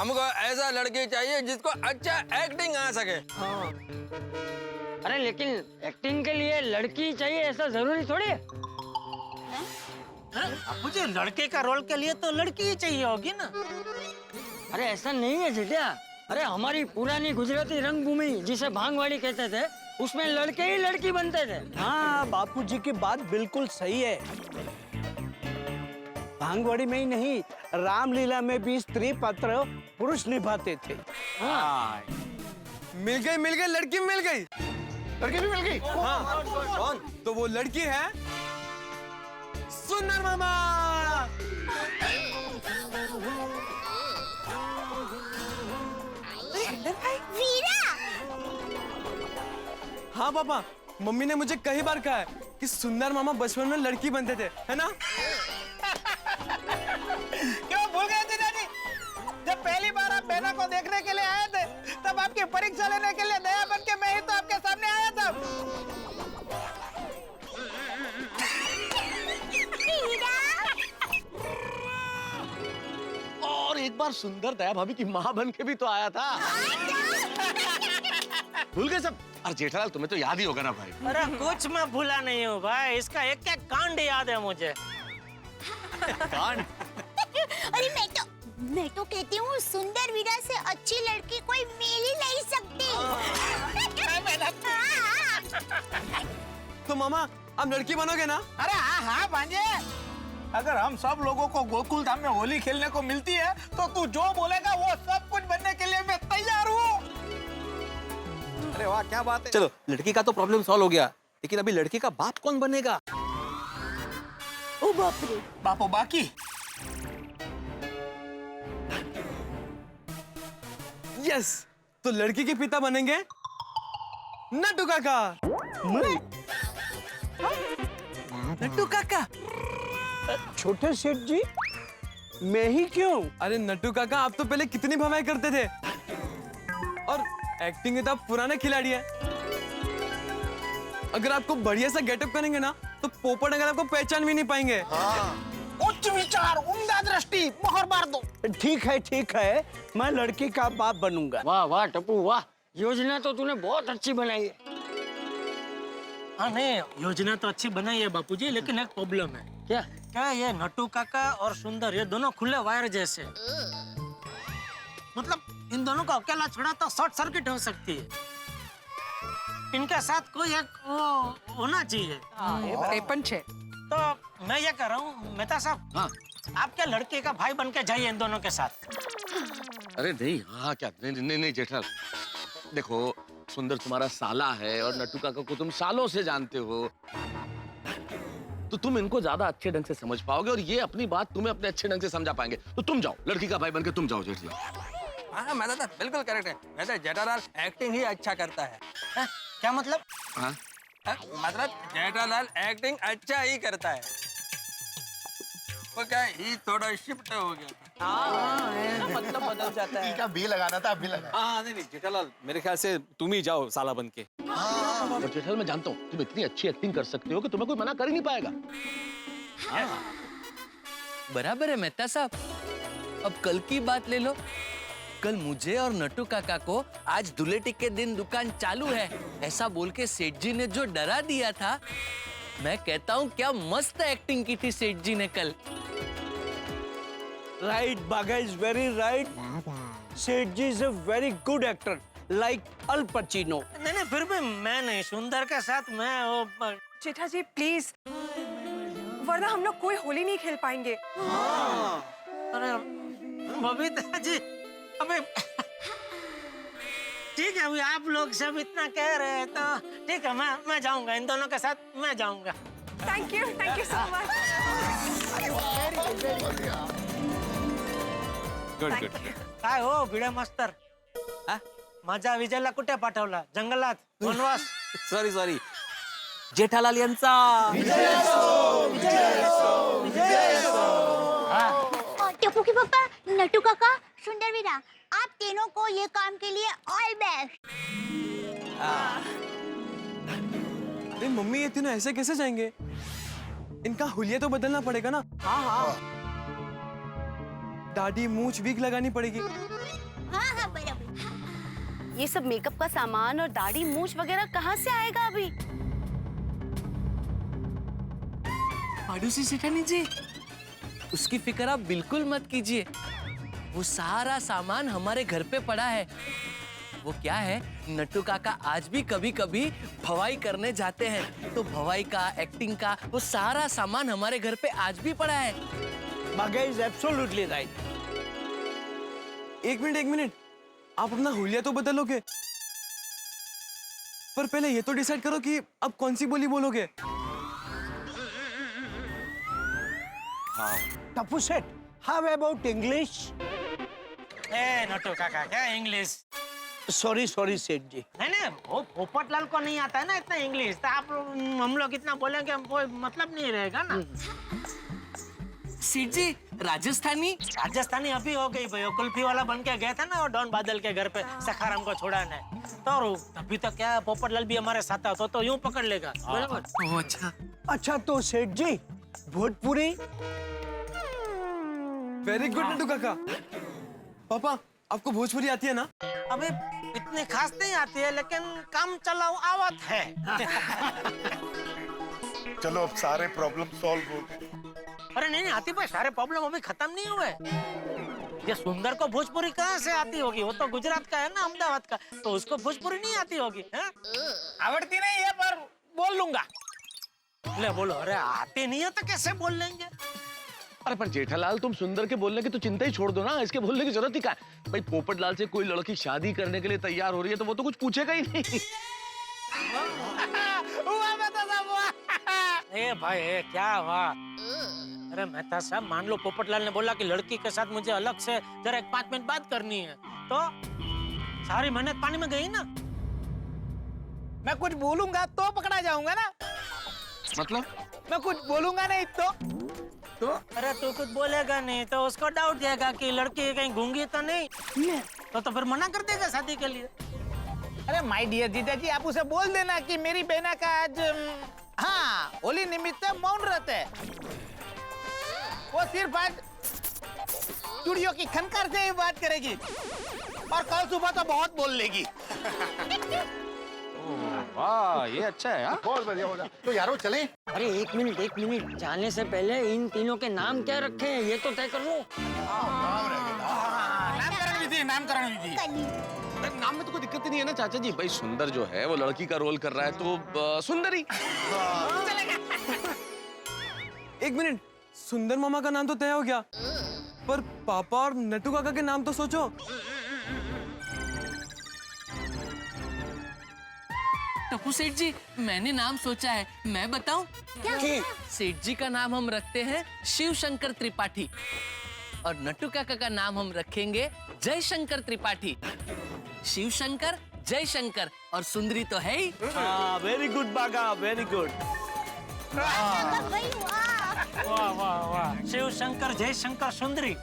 [SPEAKER 13] हमको ऐसा लड़की चाहिए जिसको अच्छा एक्टिंग आ सके।
[SPEAKER 4] हाँ। अरे लेकिन एक्टिंग के लिए लड़की चाहिए ऐसा जरूरी थोड़ी है।
[SPEAKER 2] मुझे लड़के का रोल के लिए तो लड़की ही चाहिए होगी ना।
[SPEAKER 4] अरे ऐसा नहीं है जितिया। अरे हमारी पुरानी गुजराती रंगभूमि जिसे भांगवाड़ी कहते थे, उसमें लड़के ही लड़की बनते थे।
[SPEAKER 17] हाँ, बापूजी की बात बिल्कुल सही है। भांगवाड़ी में ही नहीं, रामलीला में भी स्त्री पात्र पुरुष निभाते थे।
[SPEAKER 16] हाँ। मिल गई लड़की मिल गई।
[SPEAKER 6] लड़की भी मिल गई।
[SPEAKER 16] हाँ। कौन? तो वो लड़की है सुंदर मामा।
[SPEAKER 8] वीरा।
[SPEAKER 16] हाँ पापा, मम्मी ने मुझे कई बार कहा है कि सुंदर मामा बचपन में लड़की बनते थे, है ना?
[SPEAKER 10] क्यों भूल गए जीजाजी? जब पहली बार आप बहना को देखने के लिए आए थे, तब आपकी परीक्षा लेने के लिए नया बन के मैं ही तो आपके सामने आया था।
[SPEAKER 9] और एक बार सुंदर दया भाभी की माँ बन के भी तो आया था। भूल गए सब? अरे जेठालाल, तुम्हें तो याद ही होगा ना भाई।
[SPEAKER 2] अरे कुछ मैं भूला नहीं हूँ भाई, इसका एक एक कांड याद है मुझे।
[SPEAKER 9] कांड?
[SPEAKER 8] अरे मैं तो कहती हूँ सुंदर वीरा से अच्छी लड़की कोई मिल ही नहीं सकती।
[SPEAKER 16] तो मामा अब लड़की बनोगे ना?
[SPEAKER 10] अरे हाँ भांजे, अगर हम सब लोगों को गोकुल धाम में होली खेलने को मिलती है तो तू जो बोलेगा वो सब कुछ बनने के लिए मैं तैयार हूँ।
[SPEAKER 3] अरे वाह, क्या बात है। चलो, लड़की का तो प्रॉब्लम सॉल्व हो गया, लेकिन अभी लड़की का बाप कौन बनेगा?
[SPEAKER 8] ओ बाप रे।
[SPEAKER 10] बापो बाकी।
[SPEAKER 16] यस, तो लड़की के पिता बनेंगे नट्टू काका।
[SPEAKER 10] नट्टू काका?
[SPEAKER 17] छोटे सेठ जी, मैं ही क्यों?
[SPEAKER 16] अरे नट्टू काका, आप तो पहले कितनी भवाई करते थे, और एक्टिंग में तो आप पुराने खिलाड़ी हैं। अगर आपको बढ़िया सा गेटअप करेंगे ना तो पोपट अंकल आपको पहचान भी नहीं पाएंगे।
[SPEAKER 10] उच्च विचार, उम्दा दृष्टि मोहर मार दो।
[SPEAKER 17] ठीक है मैं लड़की का बाप बनूंगा।
[SPEAKER 4] वाह वाह टप्पू वाह, योजना तो तूने बहुत अच्छी बनाई है।
[SPEAKER 2] हाँ नहीं, योजना तो अच्छी बनाई है बापूजी, लेकिन एक प्रॉब्लम है।
[SPEAKER 4] क्या?
[SPEAKER 2] क्या ये नट्टू काका और सुंदर ये दोनों खुले वायर जैसे, मतलब इन दोनों को अकेला छोड़ा तो शॉर्ट सर्किट हो सकती है। इनके साथ कोई एक वो होना चाहिए। तो मैं ये कह रहा हूँ मेहता साहब,
[SPEAKER 9] हाँ
[SPEAKER 2] आपके लड़के का भाई बन के जाइए इन दोनों के साथ।
[SPEAKER 9] अरे नहीं, हाँ क्या, नहीं जेठालाल, देखो सुंदर तुम्हारा साला है और नट्टू काका को तुम सालों से जानते हो, तो तुम इनको ज्यादा अच्छे ढंग से समझ पाओगे और ये अपनी बात तुम्हें अपने अच्छे ढंग से समझा पाएंगे। तो तुम जाओ, लड़की का भाई बनकर तुम जाओ जेठालाल।
[SPEAKER 13] हाँ मैं तो बिल्कुल करेक्ट है। वैसे जेठालाल एक्टिंग ही अच्छा करता है।
[SPEAKER 2] क्या मतलब?
[SPEAKER 9] हाँ
[SPEAKER 13] मतलब जेठालाल एक्टिंग अच्छा ही करता है। वो क्या ही थोड़ा शिफ्ट हो गया।
[SPEAKER 3] मतलब बदल जाता है।
[SPEAKER 6] का बी लगाना था, अभी लगा।
[SPEAKER 3] हाँ नहीं जेठालाल, मेरे ख्याल से तुम ही जाओ साला बन के।
[SPEAKER 9] और जेठालाल मैं जानता हूँ तुम इतनी अच्छी एक्टिंग कर सकते हो कि तुम्हें कोई मना कर ही नहीं पाएगा।
[SPEAKER 18] बराबर है मेहता साहब। अब कल की बात ले लो, कल मुझे और नट्टू काका को आज धुलेटी के दिन दुकान चालू है ऐसा बोल के सेठ जी ने जो डरा दिया था, मैं कहता हूँ क्या मस्त एक्टिंग की थी सेठ जी ने कल।
[SPEAKER 17] राइट बागा is very right. Seth ji is a very good actor like Al Pacino.
[SPEAKER 2] नहीं फिर भी मैं नहीं, सुंदर के साथ मैं वो।
[SPEAKER 11] जेठा जी प्लीज, वरना हम लोग कोई होली नहीं खेल पाएंगे।
[SPEAKER 2] अरे बबीता जी, अबे ठीक है, अभी आप लोग सब इतना कह रहे हैं तो ठीक है, मैं जाऊंगा इन दोनों के साथ, मैं जाऊंगा।
[SPEAKER 11] Thank you so much.
[SPEAKER 3] Good
[SPEAKER 2] काय हो भिडे मास्तर, माझ्या विजयला कुठे पाठवला? जंगलात, वनवास?
[SPEAKER 18] सॉरी जेठालाल यांचा
[SPEAKER 8] टप्पू के पापा, नट्टू काका, सुंदर वीरा, आप तीनों को ये काम के लिए ऑल बेस्ट।
[SPEAKER 16] अरे मम्मी, ये तीनों ऐसे कैसे जाएंगे? इनका हुलिया तो बदलना पड़ेगा ना। हाँ दाढ़ी मूंछ विग लगानी पड़ेगी।
[SPEAKER 8] हाँ बराबर।
[SPEAKER 7] ये सब मेकअप का सामान और दाढ़ी मूंछ वगैरह कहाँ से आएगा अभी?
[SPEAKER 18] पाडूसी सेठानी जी, उसकी फिक्र आप बिल्कुल मत कीजिए। वो सारा सामान हमारे घर पे पड़ा है। वो क्या है, नट्टू काका आज भी कभी कभी भवाई करने जाते हैं, तो भवाई का, एक्टिंग का वो सारा सामान हमारे घर पे आज भी पड़ा है।
[SPEAKER 17] बागा इज एब्सोल्युटली राइट।
[SPEAKER 16] एक मिनट, आप अपना हुलिया तो बदलोगे, पर पहले ये तो डिसाइड करो कि अब कौन सी बोली बोलोगे।
[SPEAKER 17] हाँ टप्पू सेठ, हाउ अबाउट इंग्लिश?
[SPEAKER 2] ए नट्टू काका, क्या इंग्लिश?
[SPEAKER 17] सॉरी सेठ जी।
[SPEAKER 2] नहीं वो पोपटलाल को नहीं आता है ना इतना इंग्लिश, तो आप हम लोग इतना बोलेंगे कोई मतलब नहीं रहेगा ना।
[SPEAKER 18] सेठ जी
[SPEAKER 2] राजस्थानी अभी हो गई भाई, कुल्फी वाला बन के गए थे ना वो डॉन बादल के घर पे सखाराम को छुड़ाने, तो अभी तो क्या पोपटलाल भी हमारे साथ आता तो यूं पकड़ लेगा। बराबर।
[SPEAKER 17] अच्छा तो सेठ जी भोजपुरी?
[SPEAKER 16] वेरी गुड नट्टू काका। पापा, आपको भोजपुरी आती है ना?
[SPEAKER 2] अभी इतनी खास नहीं आती है, लेकिन काम चलाओ आवत है।
[SPEAKER 6] चलो अब सारे प्रॉब्लम सॉल्व हो गए।
[SPEAKER 2] अरे नहीं आती भाई, सारे प्रॉब्लम अभी खत्म नहीं हुए। ये सुंदर को भोजपुरी कहाँ से आती होगी? वो तो गुजरात का है ना, अहमदाबाद का, तो उसको भोजपुरी नहीं आती होगी।
[SPEAKER 10] आवड़ती नहीं है पर बोल लूंगा।
[SPEAKER 2] ले बोलो। अरे आती नहीं है तो कैसे बोल लेंगे?
[SPEAKER 9] अरे पर जेठालाल, तुम सुंदर के बोलने की तो चिंता ही छोड़ दो ना, इसके बोलने की जरूरत ही क्या है? भाई पोपटलाल से कोई लड़की शादी करने के लिए तैयार हो रही है तो वो तो कुछ पूछेगा ही नहीं।
[SPEAKER 2] ए भाई क्या हुआ? अरे मेहता साहब, मान लो पोपटलाल ने बोला कि लड़की के साथ मुझे अलग से जरा 5 मिनट बात करनी है, तो सारी मेहनत पानी में गई ना।
[SPEAKER 10] मैं कुछ बोलूंगा तो पकड़ा जाऊंगा ना।
[SPEAKER 9] मतलब?
[SPEAKER 10] मैं कुछ बोलूंगा नहीं तो
[SPEAKER 2] अरे तू कुछ बोलेगा नहीं तो उसको डाउट जाएगा कि लड़की कहीं गूंगी तो नहीं, तो फिर मना कर देगा शादी के लिए।
[SPEAKER 10] अरे माय डियर जीजा जी, आप उसे बोल देना कि मेरी बहना का आज हाँ होली निमित्त मौन व्रत है। वो सिर्फ आज चूड़ियों की खनकार से ही बात करेगी और कल सुबह तो बहुत बोल लेगी।
[SPEAKER 3] वाह ये अच्छा है यार।
[SPEAKER 6] बहुत बढ़िया हो गया। तो यारो चले।
[SPEAKER 4] अरे एक मिनट जाने से पहले इन तीनों के नाम क्या रखे हैं ये तो तय कर लो।
[SPEAKER 10] नामकरण विधि।
[SPEAKER 9] नाम में तो कोई दिक्कत ही नहीं है ना चाचा जी। भाई सुंदर जो है वो लड़की का रोल कर रहा है तो सुंदरी।
[SPEAKER 16] एक मिनट, सुंदर मामा का नाम तो तय हो गया, पर पापा और नट्टू काका के नाम तो सोचो।
[SPEAKER 18] टप्पू सेठ जी, मैंने नाम सोचा है, मैं बताऊं?
[SPEAKER 8] क्या?
[SPEAKER 18] सेठ जी का नाम हम रखते हैं शिव शंकर त्रिपाठी और नट्टू काका का नाम हम रखेंगे जय शंकर त्रिपाठी। शिव शंकर, जय शंकर और सुंदरी तो है ही।
[SPEAKER 17] वेरी गुड बागा, वेरी गुड।
[SPEAKER 4] वाह वाह वाह, शिव शंकर जय शंकर सुंदरी।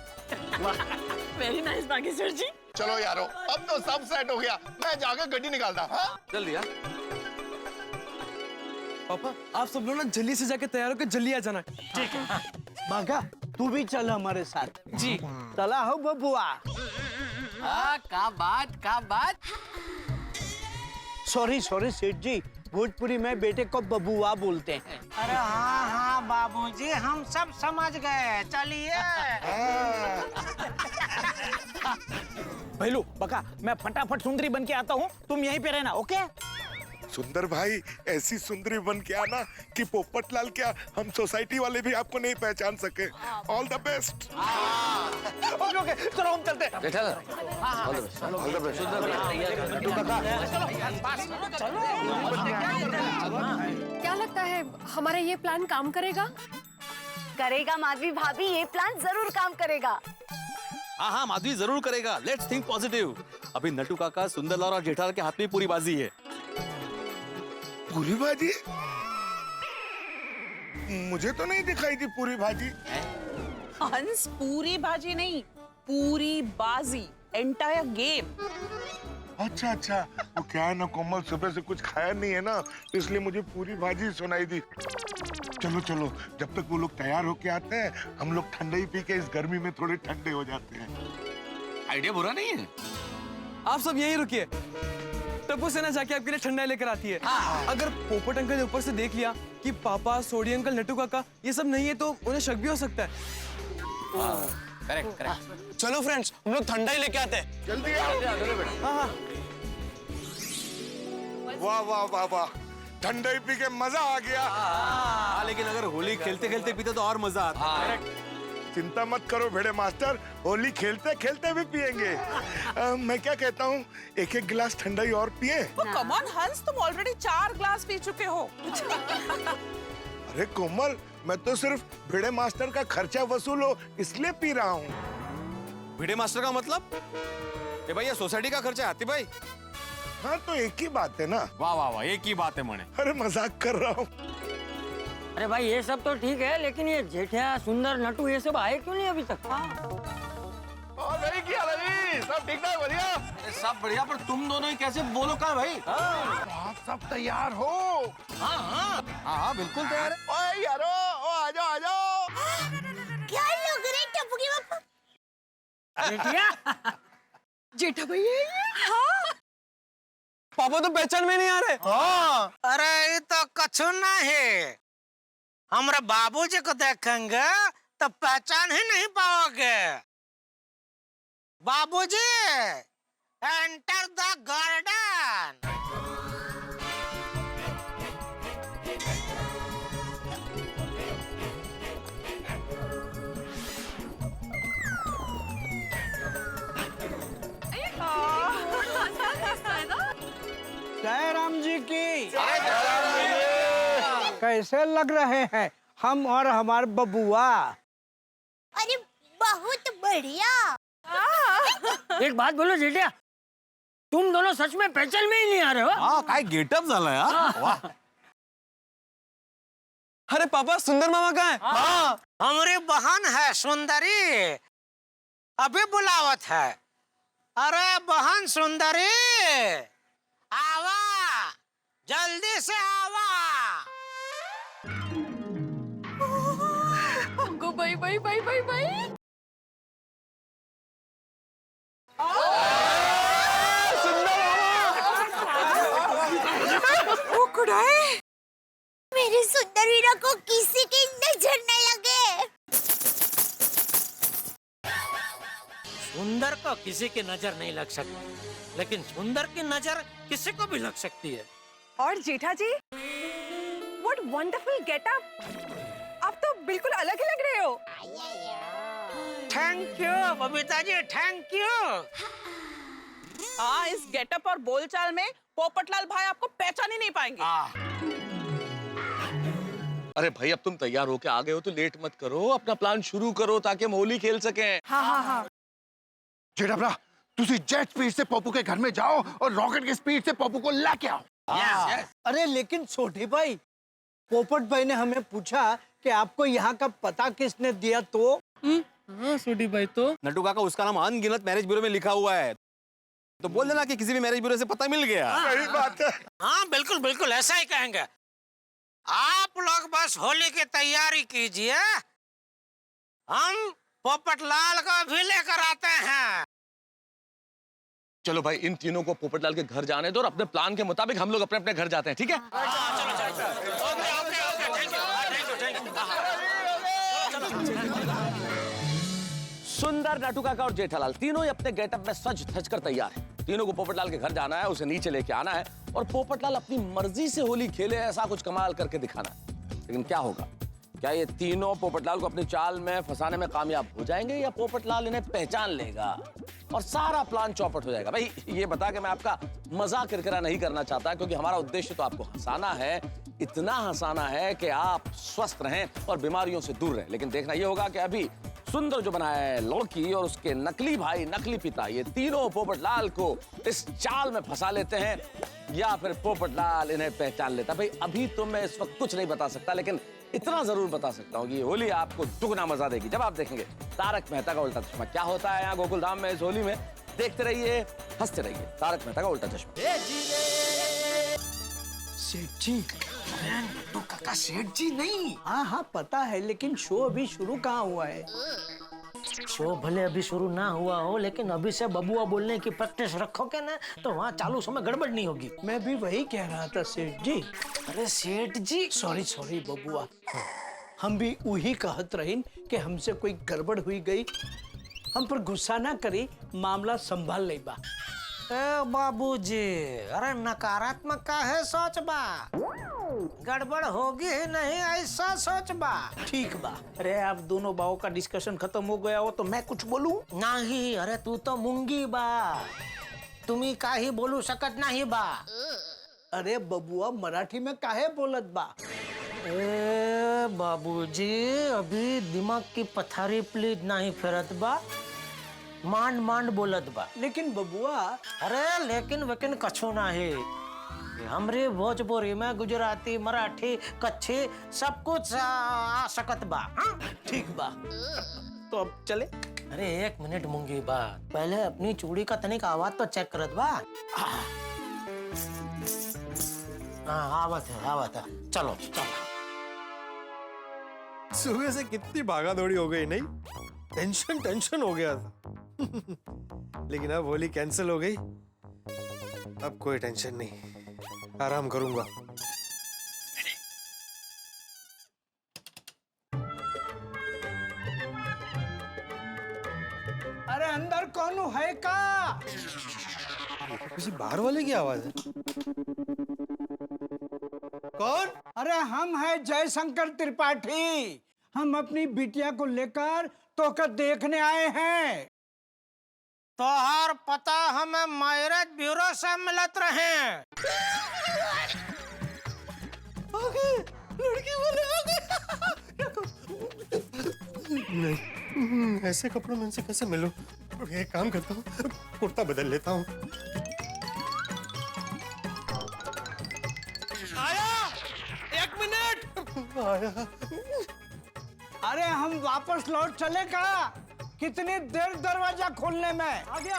[SPEAKER 4] वेरी नाइस बागी सेठ जी।
[SPEAKER 6] चलो यारो, अब तो सब सेट हो गया। मैं जाकर गड्डी निकालता। हाँ?
[SPEAKER 9] जल्दी यार।
[SPEAKER 16] पापा आप सब लोग ना जल्दी से जाके तैयार होकर जल्दी आ जाना।
[SPEAKER 4] ठीक है।
[SPEAKER 17] बागा तू भी चल हमारे साथ।
[SPEAKER 18] जी।
[SPEAKER 17] चला हो बबुआ।
[SPEAKER 18] का बात।
[SPEAKER 17] सॉरी सेठ जी, भोजपुरी में बेटे को बबुआ बोलते हैं।
[SPEAKER 10] अरे हाँ बाबूजी, हम सब समझ गए। चलिए। भैलू बका, मैं फटाफट सुंदरी बन के आता हूँ, तुम यहीं पे रहना। ओके?
[SPEAKER 19] सुंदर भाई, ऐसी सुंदरी बन के आना कि पोपटलाल क्या हम सोसाइटी वाले भी आपको नहीं पहचान सके। All the best.
[SPEAKER 10] ओके, चलो हम चलते हैं।
[SPEAKER 15] क्या लगता है हमारा ये प्लान काम करेगा?
[SPEAKER 7] करेगा माधवी भाभी, ये प्लान जरूर काम करेगा।
[SPEAKER 3] हाँ माधवी जरूर करेगा। Let's think positive. अभी नट्टू काका, सुंदरलाल और जेठालाल के हाथ में पूरी बाजी है।
[SPEAKER 19] पूरी भाजी? मुझे तो नहीं दिखाई थी पूरी भाजी।
[SPEAKER 12] हंस, पूरी भाजी नहीं, पूरी बाजी, एंटायर गेम।
[SPEAKER 19] अच्छा, वो क्या है ना कोमल, सुबह से कुछ खाया नहीं है ना, इसलिए मुझे पूरी भाजी सुनाई दी। चलो, जब तक वो लोग तैयार होके आते हैं, हम लोग ठंडा पी के इस गर्मी में थोड़े ठंडे हो जाते हैं।
[SPEAKER 3] आइडिया बुरा नहीं है।
[SPEAKER 16] आप सब यहीं रुकिए, टप्पू सेना जाके आपके लिए ठंडा लेकर आती है। अगर पोपट अंकल ने ऊपर से देख लिया कि पापा, सोडी अंकल, नट्टू काका ये सब नहीं है तो उन्हें शक भी हो सकता है।
[SPEAKER 3] करेक्ट।
[SPEAKER 5] चलो फ्रेंड्स, हम लोग ठंडा ही लेके आते हैं।
[SPEAKER 19] जल्दी आओ। वाह, ठंडा ही पी के मजा आ गया।
[SPEAKER 3] लेकिन अगर होली खेलते खेलते पीते तो और मजा आता।
[SPEAKER 19] चिंता मत करो भेड़े मास्टर, होली खेलते खेलते भी पियेंगे। मैं क्या कहता हूँ, एक गिलास ठंडा ही और पिए।
[SPEAKER 12] कम ऑन हंस, तुम ऑलरेडी 4 ग्लास पी चुके हो।
[SPEAKER 19] अरे कोमल, मैं तो सिर्फ भेड़े मास्टर का खर्चा वसूल हो इसलिए पी रहा हूँ।
[SPEAKER 3] भिड़े मास्टर का मतलब? ये भाई ये सोसाइटी का खर्चा आती भाई।
[SPEAKER 19] हाँ तो एक ही बात है ना।
[SPEAKER 3] वाह, एक ही बात है मने।
[SPEAKER 19] अरे मजाक कर रहा हूँ।
[SPEAKER 4] अरे भाई ये सब तो ठीक है, लेकिन ये जेठिया, सुंदर, नटू ये सब आए क्यों नहीं अभी तक?
[SPEAKER 6] नहीं किया रवि, सब ठीक ठाक बढ़िया।
[SPEAKER 3] सब बढ़िया, पर तुम दोनों ही कैसे बोलो कहाँ भाई?
[SPEAKER 6] आप सब तैयार हो?
[SPEAKER 3] हाँ, बिल्कुल तैयार है।
[SPEAKER 6] ओए यारो, आ जाओ।
[SPEAKER 8] क्या लोग रहे टप्पू के पापा?
[SPEAKER 12] जेठा भैया। हाँ,
[SPEAKER 16] पापा तो पहचान में नहीं आ रहे।
[SPEAKER 10] अरे ये तो कछु ना है। हमारे बाबूजी को देखेंगे तो पहचान ही नहीं पाओगे। बाबूजी, एंटर द गार्डन।
[SPEAKER 17] जय राम जी की। कैसे लग रहे हैं हम और हमारे बबुआ?
[SPEAKER 8] अरे बहुत बढ़िया।
[SPEAKER 4] एक बात बोलो जेठिया, तुम दोनों सच में पहचान में ही नहीं आ रहे हो?
[SPEAKER 3] हाँ, काय गेटअप झाला यार। वाह।
[SPEAKER 16] अरे पापा, सुंदर मामा कहाँ है?
[SPEAKER 10] हाँ, हमारी बहन है सुंदरी, अभी बुलावत है। अरे बहन सुंदरी, आवा, जल्दी से आवा।
[SPEAKER 15] By by by by by.
[SPEAKER 2] सुंदर को किसी की नजर नहीं लग सकती, लेकिन सुंदर की नजर किसी को भी लग सकती है।
[SPEAKER 11] और Jetha ji, what wonderful getup! आप तो बिल्कुल अलग ही लग रहे हो।
[SPEAKER 2] Thank you Babita ji, thank you.
[SPEAKER 12] हाँ, इस गेटअप और बोलचाल में पोपटलाल भाई आपको पहचान ही नहीं पाएंगे।
[SPEAKER 9] अरे भाई, अब तुम तैयार होके आ गए हो तो लेट मत करो, अपना प्लान शुरू करो ताकि हम होली खेल सकें।
[SPEAKER 11] हाँ।
[SPEAKER 6] जेठा भरा, तुसी जेट स्पीड से पप्पू के घर में जाओ और रॉकेट की स्पीड से पप्पू को लेके आओ।
[SPEAKER 17] अरे लेकिन छोटे भाई, पोपट भाई ने हमें पूछा कि आपको यहाँ का पता किसने दिया, तो
[SPEAKER 16] हाँ छोटी भाई, तो
[SPEAKER 3] नट्टू काका, उसका नाम अनगिनत मैरिज ब्यूरो में लिखा हुआ है, तो बोल देना कि किसी भी मैरिज ब्यूरो से पता मिल गया।
[SPEAKER 19] सही बात है।
[SPEAKER 2] हाँ बिल्कुल बिल्कुल ऐसा ही कहेंगे। आप लोग बस होली की तैयारी कीजिए, हम पोपटलाल को भी लेकर आते हैं।
[SPEAKER 9] चलो भाई, इन तीनों को पोपटलाल के घर जाने दो और अपने प्लान के मुताबिक हम लोग अपने अपने घर जाते हैं, ठीक है? सुंदर, नट्टू काका और जेठालाल तीनों ही अपने गेटअप में सज धज कर तैयार हैं। तीनों को पोपटलाल के घर जाना है, उसे नीचे लेके आना है और पोपटलाल अपनी मर्जी से होली खेले, ऐसा कुछ कमाल करके दिखाना है। लेकिन क्या होगा? क्या ये तीनों पोपटलाल को अपनी चाल में फंसाने में कामयाब हो जाएंगे या पोपटलाल इन्हें पहचान लेगा और सारा प्लान चौपट हो जाएगा? भाई ये बता के मैं आपका मजाक किरकिरा नहीं करना चाहता, क्योंकि हमारा उद्देश्य तो आपको हंसाना है, इतना हंसाना है कि आप स्वस्थ रहें और बीमारियों से दूर रहें। लेकिन देखना ये होगा कि अभी सुंदर जो बनाया है लड़की और उसके नकली भाई, नकली पिता, ये तीनों पोपटलाल को इस चाल में फंसा लेते हैं या फिर पोपटलाल इन्हें पहचान लेता। भाई अभी तो मैं इस वक्त कुछ नहीं बता सकता, लेकिन इतना जरूर बता सकता हूँ कि ये होली आपको दुगना मजा देगी जब आप देखेंगे तारक मेहता का उल्टा चश्मा। क्या होता है यहाँ गोकुल धाम में इस होली में, देखते रहिए, हंसते रहिए। तारक मेहता का उल्टा चश्मा।
[SPEAKER 17] सेठ जी,
[SPEAKER 18] नट्टू काका सेठ जी नहीं।
[SPEAKER 17] हाँ पता है, लेकिन शो अभी शुरू कहाँ हुआ है?
[SPEAKER 2] शो भले अभी शुरू ना हुआ हो, लेकिन अभी से बबुआ बोलने की प्रैक्टिस रखोगे ना तो वहाँ चालू समय गड़बड़ नहीं होगी।
[SPEAKER 17] मैं भी वही कह रहा था सेठ जी।
[SPEAKER 18] अरे सेठ जी,
[SPEAKER 17] सॉरी बबुआ, हम भी वही कहत रहीन कि हमसे कोई गड़बड़ हुई गई, हम पर गुस्सा ना करी, मामला संभाल ले बा।
[SPEAKER 2] बाबूजी, अरे नकारात्मक का है सोच बा, गड़बड़ होगी ही नहीं ऐसा सोच बा।
[SPEAKER 17] ठीक बा। अरे आप दोनों बाओं का डिस्कशन खत्म हो गया हो तो मैं कुछ बोलूं?
[SPEAKER 2] नहीं, अरे तू तो मूंगी बा, तुम्ही काही बोलू शकत नाही बा।
[SPEAKER 17] अरे बबुआ, मराठी में काहे बोलत बा?
[SPEAKER 2] ए बाबूजी, अभी दिमाग की पथारी प्लीज नहीं फेरत बा, मांड मांड बोलत बा।
[SPEAKER 17] लेकिन बबुआ,
[SPEAKER 2] अरे लेकिन वेकिन कछु नहीं, हमरे भोजपुरी में गुजराती, मराठी, कच्छी सब कुछ आ सकत बा।
[SPEAKER 17] ठीक बा, तो अब चले?
[SPEAKER 2] अरे एक मिनट मूंगी बा, पहले अपनी चूड़ी का तनिक आवाज तो चेक करत बा। आवत है, चलो।
[SPEAKER 14] सुबह से कितनी भागा दौड़ी हो गई, नहीं? टेंशन हो गया था। लेकिन अब होली कैंसिल हो गई, अब कोई टेंशन नहीं, आराम करूंगा।
[SPEAKER 17] अरे अंदर कौन है का?
[SPEAKER 14] किसी बाहर वाले की आवाज है। कौन?
[SPEAKER 17] अरे हम हैं जयशंकर त्रिपाठी, हम अपनी बिटिया को लेकर तो देखने आए हैं।
[SPEAKER 2] तोहार पता हमें मैरिज ब्यूरो से मिलत रहे।
[SPEAKER 14] लड़की वाले आ गए। नहीं, ऐसे कपड़ों में इनसे कैसे मिलूं? एक काम करता हूँ, कुर्ता बदल लेता हूँ।
[SPEAKER 17] आया, एक मिनट
[SPEAKER 14] आया।
[SPEAKER 17] अरे हम वापस लौट चले का? कितनी देर दरवाजा खोलने में?
[SPEAKER 16] आ गया।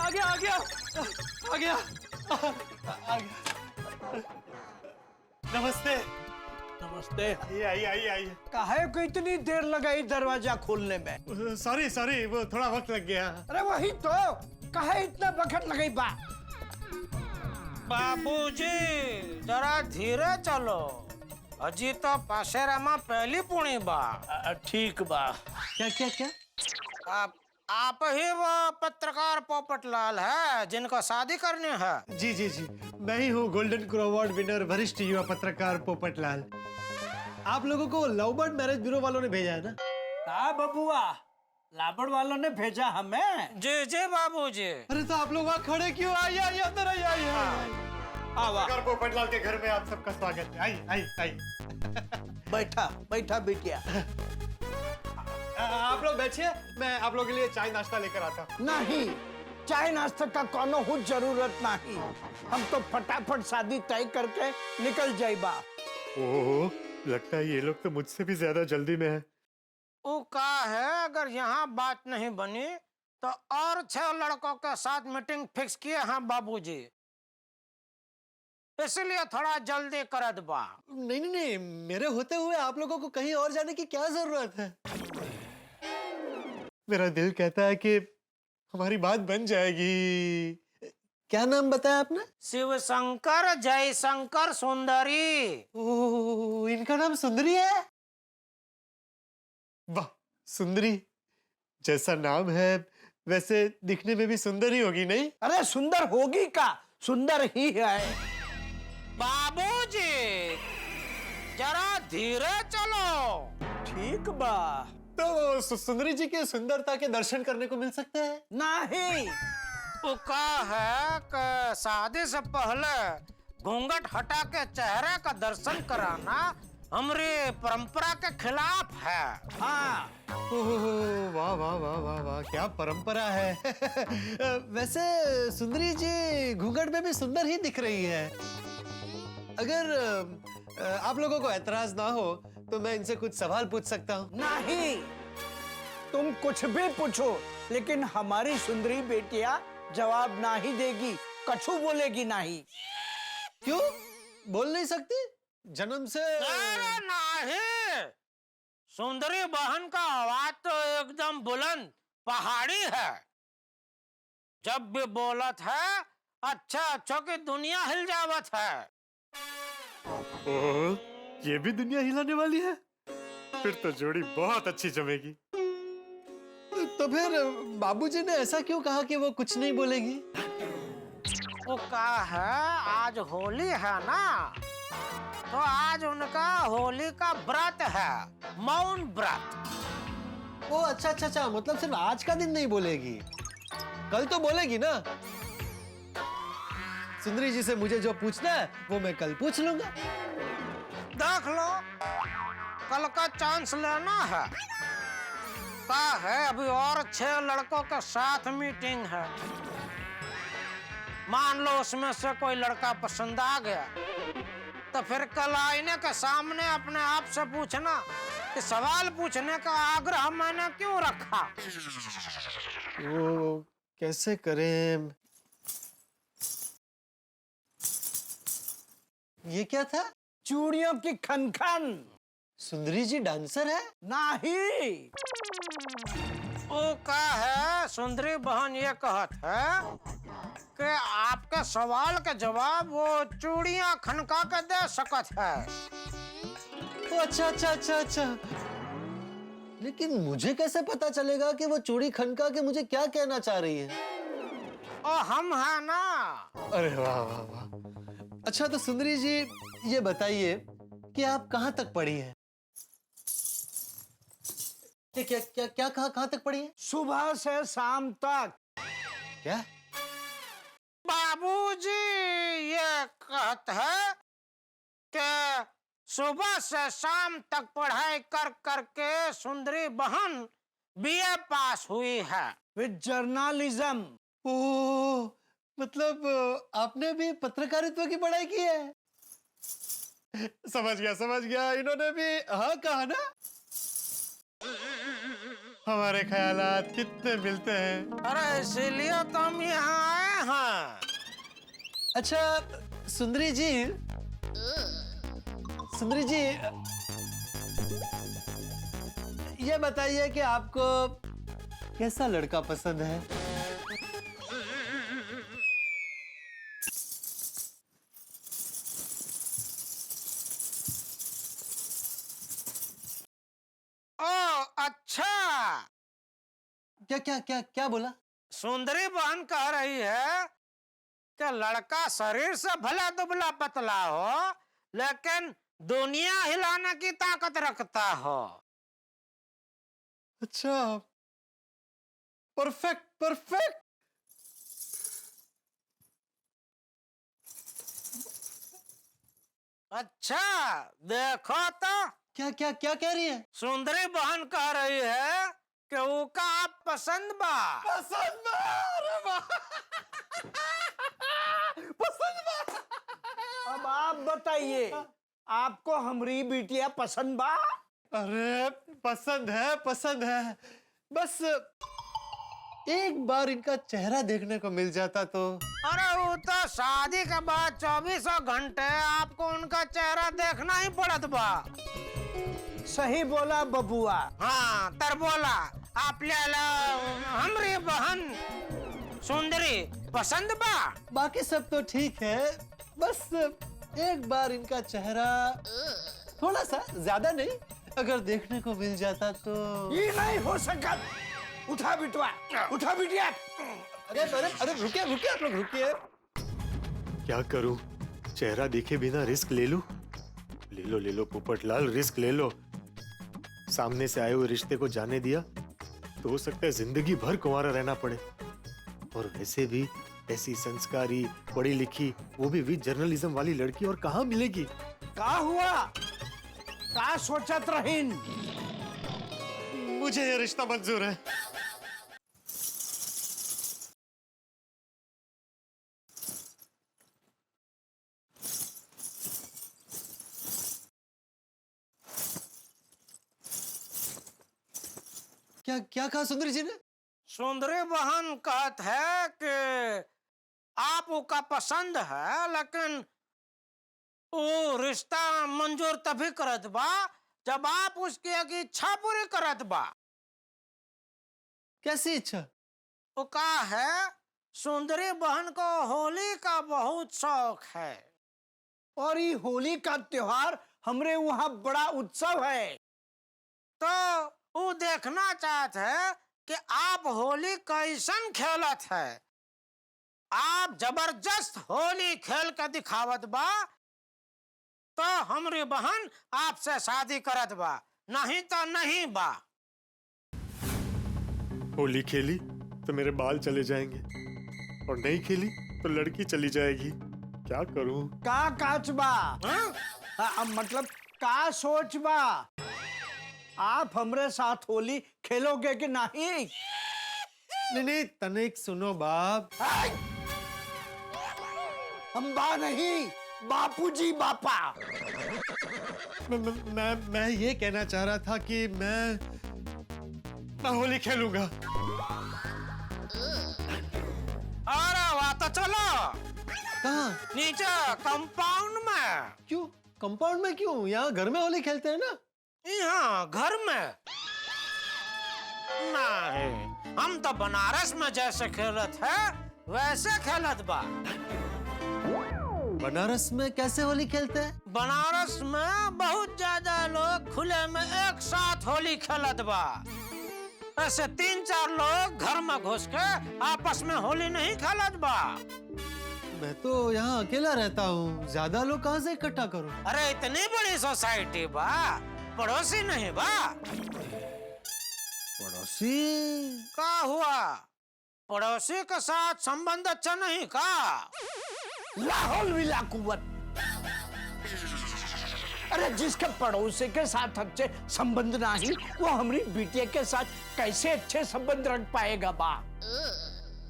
[SPEAKER 14] नमस्ते। आइए।
[SPEAKER 17] काहे को इतनी देर लगाई दरवाजा खोलने में?
[SPEAKER 14] सॉरी, वो थोड़ा वक्त लग गया।
[SPEAKER 17] अरे वही तो, काहे इतना वक्त लगाई बा?
[SPEAKER 2] बाबूजी जरा धीरे चलो, अजी तो पासेरा में पहली पुणी बा।
[SPEAKER 17] ठीक बा। क्या?
[SPEAKER 2] आप ही वो पत्रकार पोपटलाल है जिनको शादी करनी है?
[SPEAKER 14] जी जी जी, मैं ही हूँ गोल्डन क्रो अवार्ड विनर वरिष्ठ युवा पत्रकार पोपटलाल। आप लोगों को लव बर्ड मैरिज ब्यूरो वालों ने भेजा है ना?
[SPEAKER 17] कहा बबुआ, लाबड़ वालों ने भेजा हमें?
[SPEAKER 2] जी जी बाबूजी।
[SPEAKER 14] अरे तो आप लोग वहाँ खड़े क्यों? आइए आइए अंदर आइए आइए। पत्रकार पोपटलाल के घर में आप सबका स्वागत है। आइए आइए आइए।
[SPEAKER 17] बैठा बैठा बिटिया।
[SPEAKER 14] आप लोग बैठिए, मैं आप लोगों के लिए चाय नाश्ता लेकर आता हूँ।
[SPEAKER 17] नहीं, चाय नाश्ता का कोनो हुँ जरूरत नहीं। हम तो फटाफट शादी तय करके निकल जाइबा।
[SPEAKER 14] ओह, लगता है ये लोग तो मुझसे भी ज्यादा जल्दी में है।
[SPEAKER 2] वो कहा है अगर यहाँ बात नहीं बनी तो और 6 लड़कों के साथ मीटिंग फिक्स किए हैं बाबूजी, इसलिए थोड़ा जल्दी कर दबा।
[SPEAKER 14] नहीं नहीं नहीं, मेरे होते हुए आप लोगों को कहीं और जाने की क्या जरूरत है? मेरा दिल कहता है कि हमारी बात बन जाएगी। क्या नाम बताया आपने?
[SPEAKER 2] शिव शंकर जयशंकर सुंदरी।
[SPEAKER 14] ओह, इनका नाम सुंदरी है? वाह, सुंदरी जैसा नाम है वैसे दिखने में भी सुंदर ही होगी, नहीं?
[SPEAKER 17] अरे सुंदर होगी का, सुंदर ही है।
[SPEAKER 2] बाबूजी जरा धीरे चलो।
[SPEAKER 17] ठीक बा।
[SPEAKER 14] तो सुंदरी जी के सुंदरता के दर्शन करने को मिल सकते हैं?
[SPEAKER 17] नहीं।
[SPEAKER 2] वो कहा है कि शादी से पहले घूंघट हटा के चेहरे का दर्शन कराना हमारी परंपरा के खिलाफ है।
[SPEAKER 17] हाँ।
[SPEAKER 14] ओह, वाह वाह वाह वाह वाह, क्या परंपरा है। वैसे सुंदरी जी घूंघट में भी सुंदर ही दिख रही है। अगर आप लोगों को एतराज ना हो तो मैं इनसे कुछ सवाल पूछ सकता हूँ?
[SPEAKER 17] नहीं, तुम कुछ भी पूछो, लेकिन हमारी सुंदरी बेटिया जवाब नहीं देगी, कछु बोलेगी नहीं।
[SPEAKER 14] क्यों बोल नहीं सकती? जन्म से?
[SPEAKER 2] अरे नहीं, सुंदरी बहन का आवाज तो एकदम बुलंद पहाड़ी है। जब भी बोलत है अच्छा की दुनिया हिल जावत है।
[SPEAKER 14] ओह, ये भी दुनिया हिलाने वाली है? फिर तो जोड़ी बहुत अच्छी जमेगी। तो फिर बाबूजी ने ऐसा क्यों कहा कि वो कुछ नहीं बोलेगी?
[SPEAKER 2] वो कहा है आज होली है ना, तो आज उनका होली का व्रत है, मौन व्रत।
[SPEAKER 14] ओ अच्छा अच्छा अच्छा, मतलब सिर्फ आज का दिन नहीं बोलेगी, कल तो बोलेगी ना? सुंदरी जी से मुझे जो पूछना है वो मैं कल पूछ लूंगा।
[SPEAKER 2] देख लो, कल का चांस लेना है। कहा है अभी और 6 लड़कों के साथ मीटिंग है। मान लो उसमें से कोई लड़का पसंद आ गया तो फिर कल आईने के सामने अपने आप से पूछना कि सवाल पूछने का आग्रह मैंने क्यों रखा।
[SPEAKER 14] वो कैसे करें? ये क्या था?
[SPEAKER 17] चूड़ियों की खनखन।
[SPEAKER 14] सुंदरी जी डांसर है?
[SPEAKER 17] नहीं।
[SPEAKER 2] वो क्या है, सुंदरी बहन ये कहत है कि आपके सवाल के जवाब वो चूड़ियां खनका के दे सकत है।
[SPEAKER 14] ओ अच्छा अच्छा अच्छा अच्छा, लेकिन मुझे कैसे पता चलेगा कि वो चूड़ी खनका के मुझे क्या कहना चाह रही है?
[SPEAKER 2] ओ हम है ना।
[SPEAKER 14] अरे वाह वाह वाह। अच्छा तो सुंदरी जी ये बताइए कि आप कहाँ तक पढ़ी हैं? क्या क्या क्या क्या कहाँ तक पढ़ी हैं?
[SPEAKER 17] सुबह से शाम तक।
[SPEAKER 14] क्या?
[SPEAKER 2] बाबूजी ये कहते हैं कि सुबह से शाम तक पढ़ाई कर करके सुंदरी बहन बीए पास हुई है
[SPEAKER 17] विद जर्नलिज्म।
[SPEAKER 14] ओह, मतलब आपने भी पत्रकारित्व की पढ़ाई की है? समझ गया, इन्होंने भी हाँ कहा ना? हमारे ख्यालात कितने मिलते हैं।
[SPEAKER 2] अरे इसीलिए तो हम यहाँ आए हैं।
[SPEAKER 14] अच्छा सुंदरी जी ये बताइए कि आपको कैसा लड़का पसंद है?
[SPEAKER 2] ओ अच्छा,
[SPEAKER 14] क्या क्या क्या क्या बोला?
[SPEAKER 2] सुंदरी बहन कह रही है कि लड़का शरीर से भला दुबला पतला हो, लेकिन दुनिया हिलाने की ताकत रखता हो।
[SPEAKER 14] अच्छा, परफेक्ट परफेक्ट।
[SPEAKER 2] अच्छा देखो तो।
[SPEAKER 14] क्या क्या क्या कह रही है?
[SPEAKER 2] सुंदरी बहन कह रही है कि उका आप पसंद बा।
[SPEAKER 14] पसंद बा, अरे वाह। पसंद बा।
[SPEAKER 17] अब आप बताइए, आपको हमारी बिटिया पसंद बा?
[SPEAKER 14] अरे पसंद है, बस एक बार इनका चेहरा देखने को मिल जाता तो।
[SPEAKER 2] अरे वो तो शादी के बाद 24 घंटे आपको उनका चेहरा देखना ही पड़त बा।
[SPEAKER 17] सही बोला बबुआ।
[SPEAKER 2] हाँ तर बोला आपल्याला हमरी बहन सुंदरी पसंद बा।
[SPEAKER 14] बाकी सब तो ठीक है, बस एक बार इनका चेहरा थोड़ा सा, ज्यादा नहीं, अगर देखने को मिल जाता तो।
[SPEAKER 17] ये नहीं हो सका। उठा बिटवा, उठा बिटिया।
[SPEAKER 14] अरे अरे अरे रुकिए रुकिए, आप लोग रुकिए। क्या करूं, चेहरा देखे बिना रिस्क ले लूं? ले लो पोपटलाल, रिस्क ले लो। सामने से आए हुए रिश्ते को जाने दिया तो हो सकता है जिंदगी भर कुंवारा रहना पड़े। और वैसे भी ऐसी संस्कारी, पढ़ी लिखी, वो भी विद जर्नलिज्म वाली लड़की और कहाँ मिलेगी?
[SPEAKER 17] का हुआ? का सोचत रहीन?
[SPEAKER 14] मुझे ये रिश्ता मंजूर है। क्या क्या कहा सुंदरी जी ने?
[SPEAKER 2] सुंदरी बहन कहत है कि आप उसका पसंद है, लेकिन वो रिश्ता मंजूर तभी करत बा जब आप उसकी एक इच्छा पूरी करत बा।
[SPEAKER 14] कैसी इच्छा?
[SPEAKER 2] वो कहा है सुंदरी बहन को होली का बहुत शौक है,
[SPEAKER 17] और ये होली का त्योहार हमरे वहाँ बड़ा उत्सव है।
[SPEAKER 2] तो वो देखना चाहते है कि आप होली कैसन खेलत है। आप जबरदस्त होली खेल के दिखावत बा तो हमरी बहन आपसे शादी करत बा, नहीं तो नहीं बा।
[SPEAKER 14] होली खेली तो मेरे बाल चले जाएंगे, और नहीं खेली तो लड़की चली जाएगी। क्या करूं?
[SPEAKER 17] का काचबा? मतलब का सोचबा? आप हमरे साथ होली खेलोगे कि नहीं?
[SPEAKER 14] नहीं, तनिक सुनो बाप।
[SPEAKER 17] हम बा नहीं, बापूजी बापा।
[SPEAKER 14] मैं ये कहना चाह रहा था कि मैं होली खेलूंगा।
[SPEAKER 2] अरे वाह, तो चलो।
[SPEAKER 14] कहाँ?
[SPEAKER 2] नीचे कंपाउंड में।
[SPEAKER 14] क्यों कंपाउंड में? क्यों? यहाँ घर में होली खेलते हैं ना।
[SPEAKER 2] यहाँ घर में नहीं, हम तो बनारस में जैसे खेलत है वैसे खेलत बा।
[SPEAKER 14] बनारस में कैसे होली खेलते हैं?
[SPEAKER 2] बनारस में बहुत ज्यादा लोग खुले में एक साथ होली खेलत बा। ऐसे 3-4 लोग घर में घुस के आपस में होली नहीं खेलत बा।
[SPEAKER 14] मैं तो यहाँ अकेला रहता हूँ, ज्यादा लोग कहाँ से इकट्ठा करूँ?
[SPEAKER 2] अरे इतनी बड़ी सोसाइटी बा, पड़ोसी नहीं बा।
[SPEAKER 14] पड़ोसी?
[SPEAKER 2] का हुआ? पड़ोसी के साथ संबंध अच्छा नहीं का?
[SPEAKER 17] लाहौल विला कुवत। अरे जिसके पड़ोसी के साथ अच्छे संबंध नहीं, वो हमारी बिटिया के साथ कैसे अच्छे संबंध रख पाएगा बा?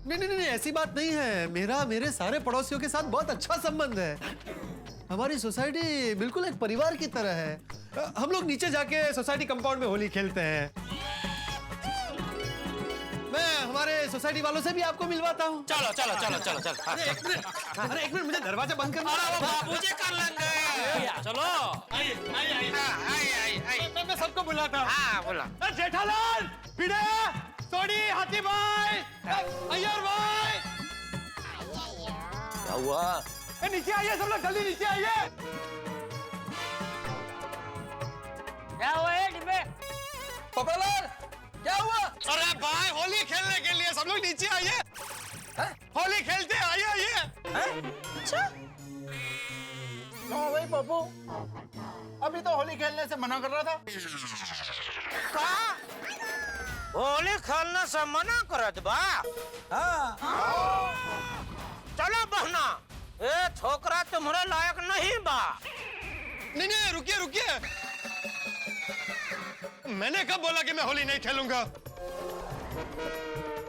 [SPEAKER 14] नहीं, ऐसी बात नहीं है। मेरे सारे पड़ोसियों के साथ बहुत अच्छा संबंध है। हमारी सोसाइटी बिल्कुल एक परिवार की तरह है। हम लोग नीचे जाके सोसाइटी कंपाउंड में होली खेलते हैं। मैं हमारे सोसाइटी वालों से भी आपको मिलवाता हूँ।
[SPEAKER 2] चलो।
[SPEAKER 14] अरे एक मिनट, मुझे दरवाजा बंद करना।
[SPEAKER 2] अरे वो बाबूजी कर लेंगे। चलो। आई।
[SPEAKER 14] मैं सबको बुलाता हूँ।
[SPEAKER 2] हाँ बुला।
[SPEAKER 14] जेठालाल, भिड़े, सोडी, हाथी भाई, अय्यर भाई।
[SPEAKER 9] क्या हुआ?
[SPEAKER 14] नीचे आइए सब लोग, जल्दी नीचे आइए।
[SPEAKER 4] क्या हुआ है डिब्बे?
[SPEAKER 13] पोपटलाल, क्या हुआ?
[SPEAKER 2] अरे भाई
[SPEAKER 3] होली खेलने के लिए सब लोग नीचे आइए। होली खेलते हैं, आइए आइए।
[SPEAKER 6] अच्छा भाई पप्पू, अभी तो होली खेलने से मना कर रहा था।
[SPEAKER 2] होली खेलने से मना करत बा? चलो बहना, ये छोकरा तुम्हारे लायक नहीं बा।
[SPEAKER 3] नहीं नहीं, रुकिए रुकिए, मैंने कब बोला कि मैं होली नहीं खेलूंगा?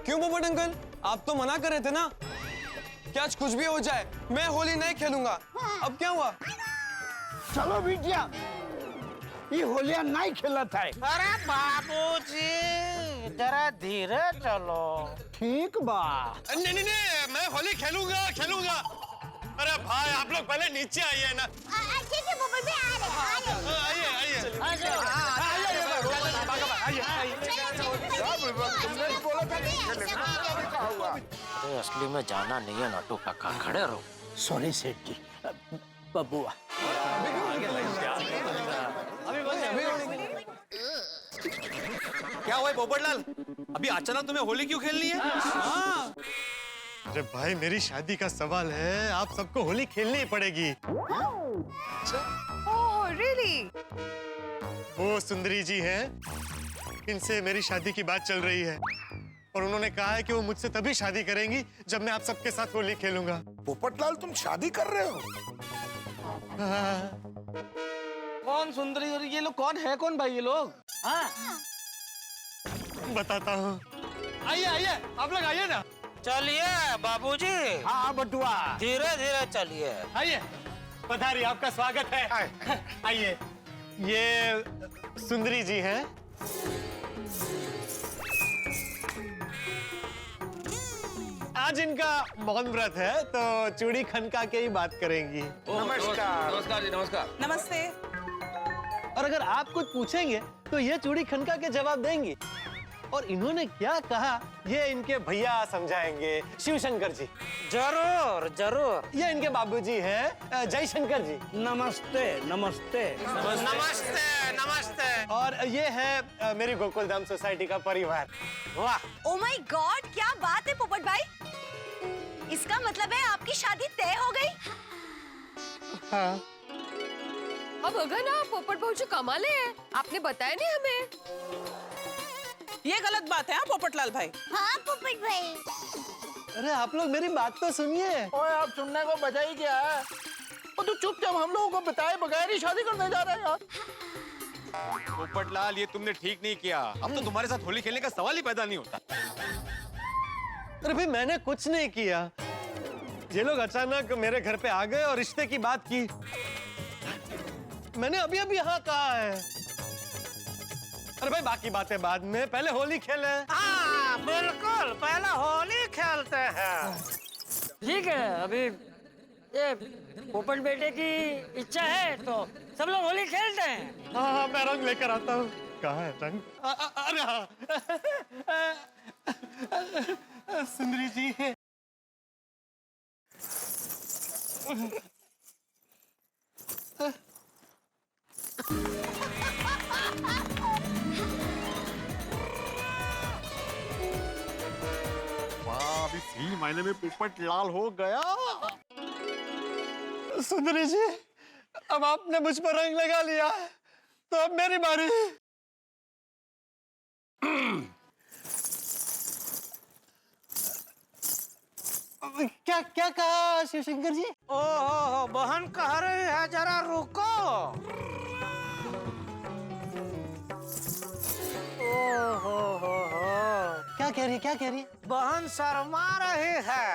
[SPEAKER 16] क्यों पोपट अंकल, आप तो मना कर रहे थे ना कि आज कुछ भी हो जाए मैं होली नहीं खेलूंगा। अब क्या हुआ?
[SPEAKER 17] चलो बिटिया, ये होलियां नहीं खेला था।
[SPEAKER 2] अरे बाबूजी, जरा धीरे चलो।
[SPEAKER 17] ठीक बा।
[SPEAKER 3] नहीं नहीं नहीं, मैं होली खेलूंगा खेलूंगा। अरे भाई आप लोग पहले नीचे आइए ना।
[SPEAKER 8] ठीक है पोपट भाई, आ रहे
[SPEAKER 3] आइए आइए
[SPEAKER 2] असली में जाना नहीं है नाटू काका, खड़े रहो।
[SPEAKER 17] सॉरी सेठ जी, बबुआ।
[SPEAKER 3] क्या हुआ पोपटलाल, अभी अचानक तुम्हें होली क्यों खेलनी है? अरे भाई मेरी शादी का सवाल है, आप सबको होली खेलनी ही पड़ेगी।
[SPEAKER 11] Oh really?
[SPEAKER 3] वो सुंदरी जी हैं, इनसे मेरी शादी की बात चल रही है और उन्होंने कहा है कि वो मुझसे तभी शादी करेंगी जब मैं आप सबके साथ होली खेलूंगा।
[SPEAKER 19] पोपटलाल तुम शादी कर रहे हो?
[SPEAKER 5] कौन सुंदरी और ये लोग कौन है? कौन भाई ये लोग?
[SPEAKER 3] बताता हूँ, आइए आइए आप लोग आइए ना।
[SPEAKER 2] चलिए बाबूजी।
[SPEAKER 17] हाँ बटुआ,
[SPEAKER 2] धीरे धीरे चलिए।
[SPEAKER 3] आइए, पधारिए, आपका स्वागत है। आइए, ये सुंदरी जी हैं। आज इनका मौन व्रत है तो चूड़ी खनका के ही बात करेंगी।
[SPEAKER 9] नमस्कार नमस्कार जी, नमस्कार।
[SPEAKER 12] नमस्ते।
[SPEAKER 5] और अगर आप कुछ पूछेंगे तो ये चूड़ी खनका के जवाब देंगी। और इन्होंने क्या कहा ये इनके भैया समझाएंगे, शिवशंकर जी।
[SPEAKER 2] जरूर जरूर।
[SPEAKER 5] ये इनके बाबूजी हैं, जयशंकर जी।
[SPEAKER 17] नमस्ते नमस्ते
[SPEAKER 2] नमस्ते नमस्ते।
[SPEAKER 5] और ये है मेरी गोकुल धाम सोसाइटी का परिवार।
[SPEAKER 2] वाह,
[SPEAKER 7] ओ माय गॉड, क्या बात है पोपट भाई, इसका मतलब है आपकी शादी तय हो गई?
[SPEAKER 5] हाँ।
[SPEAKER 11] अब अगर ना पोपट भाई कमाले हैं, आपने बताया नहीं हमें।
[SPEAKER 12] ये गलत बात है पोपटलाल भाई।
[SPEAKER 8] हाँ पोपट भाई।
[SPEAKER 5] अरे आप लोग मेरी बात तो सुनिए।
[SPEAKER 6] ओए आप सुनने को बचा ही क्या है? और तू चुपचाप हम लोगों को बताए बगैर ही शादी करने जा रहा है यार।
[SPEAKER 3] पोपटलाल ये तुमने ठीक नहीं किया, अब तो तुम्हारे साथ होली खेलने का सवाल ही पैदा नहीं होता।
[SPEAKER 5] अरे भाई मैंने कुछ नहीं किया, ये लोग अचानक मेरे घर पे आ गए और रिश्ते की बात की। मैंने अभी अभी हाँ कहा है। अरे भाई बाकी बातें बाद में, पहले होली खेले।
[SPEAKER 2] हाँ बिल्कुल, पहले होली खेलते हैं।
[SPEAKER 4] ठीक है, अभी ये पोपट बेटे की इच्छा है तो सब लोग होली खेलते हैं।
[SPEAKER 3] हाँ मैं रंग लेकर आता हूँ। कहाँ है रंग? अरे हाँ, सुंदरी जी। अभी सही मायने में पोपट लाल हो गया। सुंदरी जी, अब आपने मुझ पर रंग लगा लिया तो अब मेरी बारी।
[SPEAKER 5] क्या क्या कहा शिवशंकर जी?
[SPEAKER 2] ओहो, बहन कह रही है, जरा रुको। ओहो,
[SPEAKER 5] क्या कह रही है, क्या कह रही है?
[SPEAKER 2] बहन शर्मा रही है।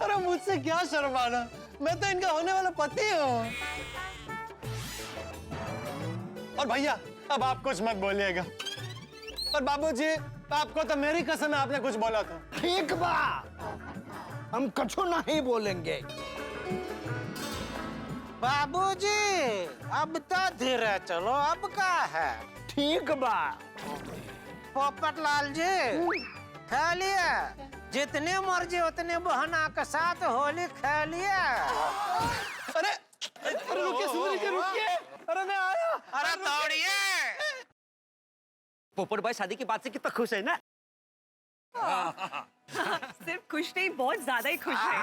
[SPEAKER 5] अरे मुझसे क्या शर्माना, मैं तो इनका होने वाला पति हूँ। और भैया अब आप कुछ मत बोलिएगा। और बाबूजी आपको तो मेरी कसम है, आपने कुछ बोला था।
[SPEAKER 17] ठीक बा, हम कछु नहीं बोलेंगे।
[SPEAKER 2] बाबूजी अब तो धीरे चलो, अब क्या है?
[SPEAKER 17] ठीक बा।
[SPEAKER 2] पोपट लाल जी खेलिए, जितनी मर्जी उतनी बहना के साथ होली खेलिए।
[SPEAKER 5] अरे रुकिए सुंदरी जी, रुकिए। अरे मैं आया।
[SPEAKER 2] अरे दौड़िए।
[SPEAKER 20] पोपट भाई शादी की बात से कितना खुश है ना।
[SPEAKER 12] सिर्फ खुश नहीं, बहुत ज्यादा ही खुश है।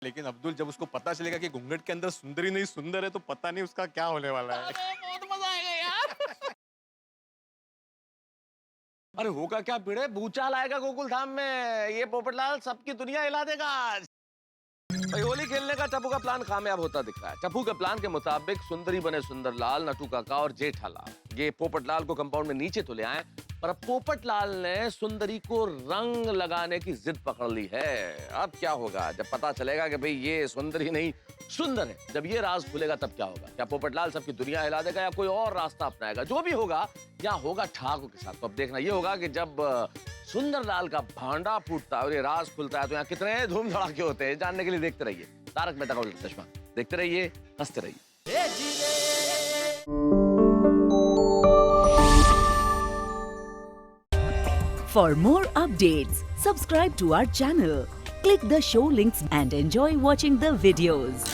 [SPEAKER 3] लेकिन अब्दुल, जब उसको पता चलेगा कि घूंघट के अंदर सुंदरी नहीं सुंदर है, तो पता नहीं उसका क्या होने वाला है।
[SPEAKER 10] बहुत मजा आएगा यार।
[SPEAKER 9] अरे होगा क्या भिड़े, भूचाल आएगा गोकुल धाम में। ये पोपटलाल सबकी दुनिया हिला देगा आज। भाई होली खेलने का टप्पू का प्लान कामयाब होता दिख रहा है। टप्पू के प्लान के मुताबिक सुंदरी बने सुंदरलाल, नटू काका और जेठालाल ये पोपटलाल को कंपाउंड में नीचे तो ले आए, पर अब पोपटलाल ने सुंदरी को रंग लगाने की जिद पकड़ ली है। अब क्या होगा जब पता चलेगा कि भाई ये सुंदरी नहीं सुंदर है? जब ये राज खुलेगा तब क्या होगा? क्या पोपटलाल सबकी दुनिया हिला देगा या कोई और रास्ता अपनाएगा? जो भी होगा या होगा ठाकुर के साथ। तो अब देखना ये होगा कि जब सुंदरलाल का भांडा फूटता है और ये राज खुलता है तो यहाँ कितने धूम धड़ाके होते हैं। जानने के लिए देखते रहिए तारक मेहता का उल्टा चश्मा। देखते रहिए, हंसते रहिए।
[SPEAKER 21] For more updates, subscribe to our channel, click the show links and enjoy watching the videos.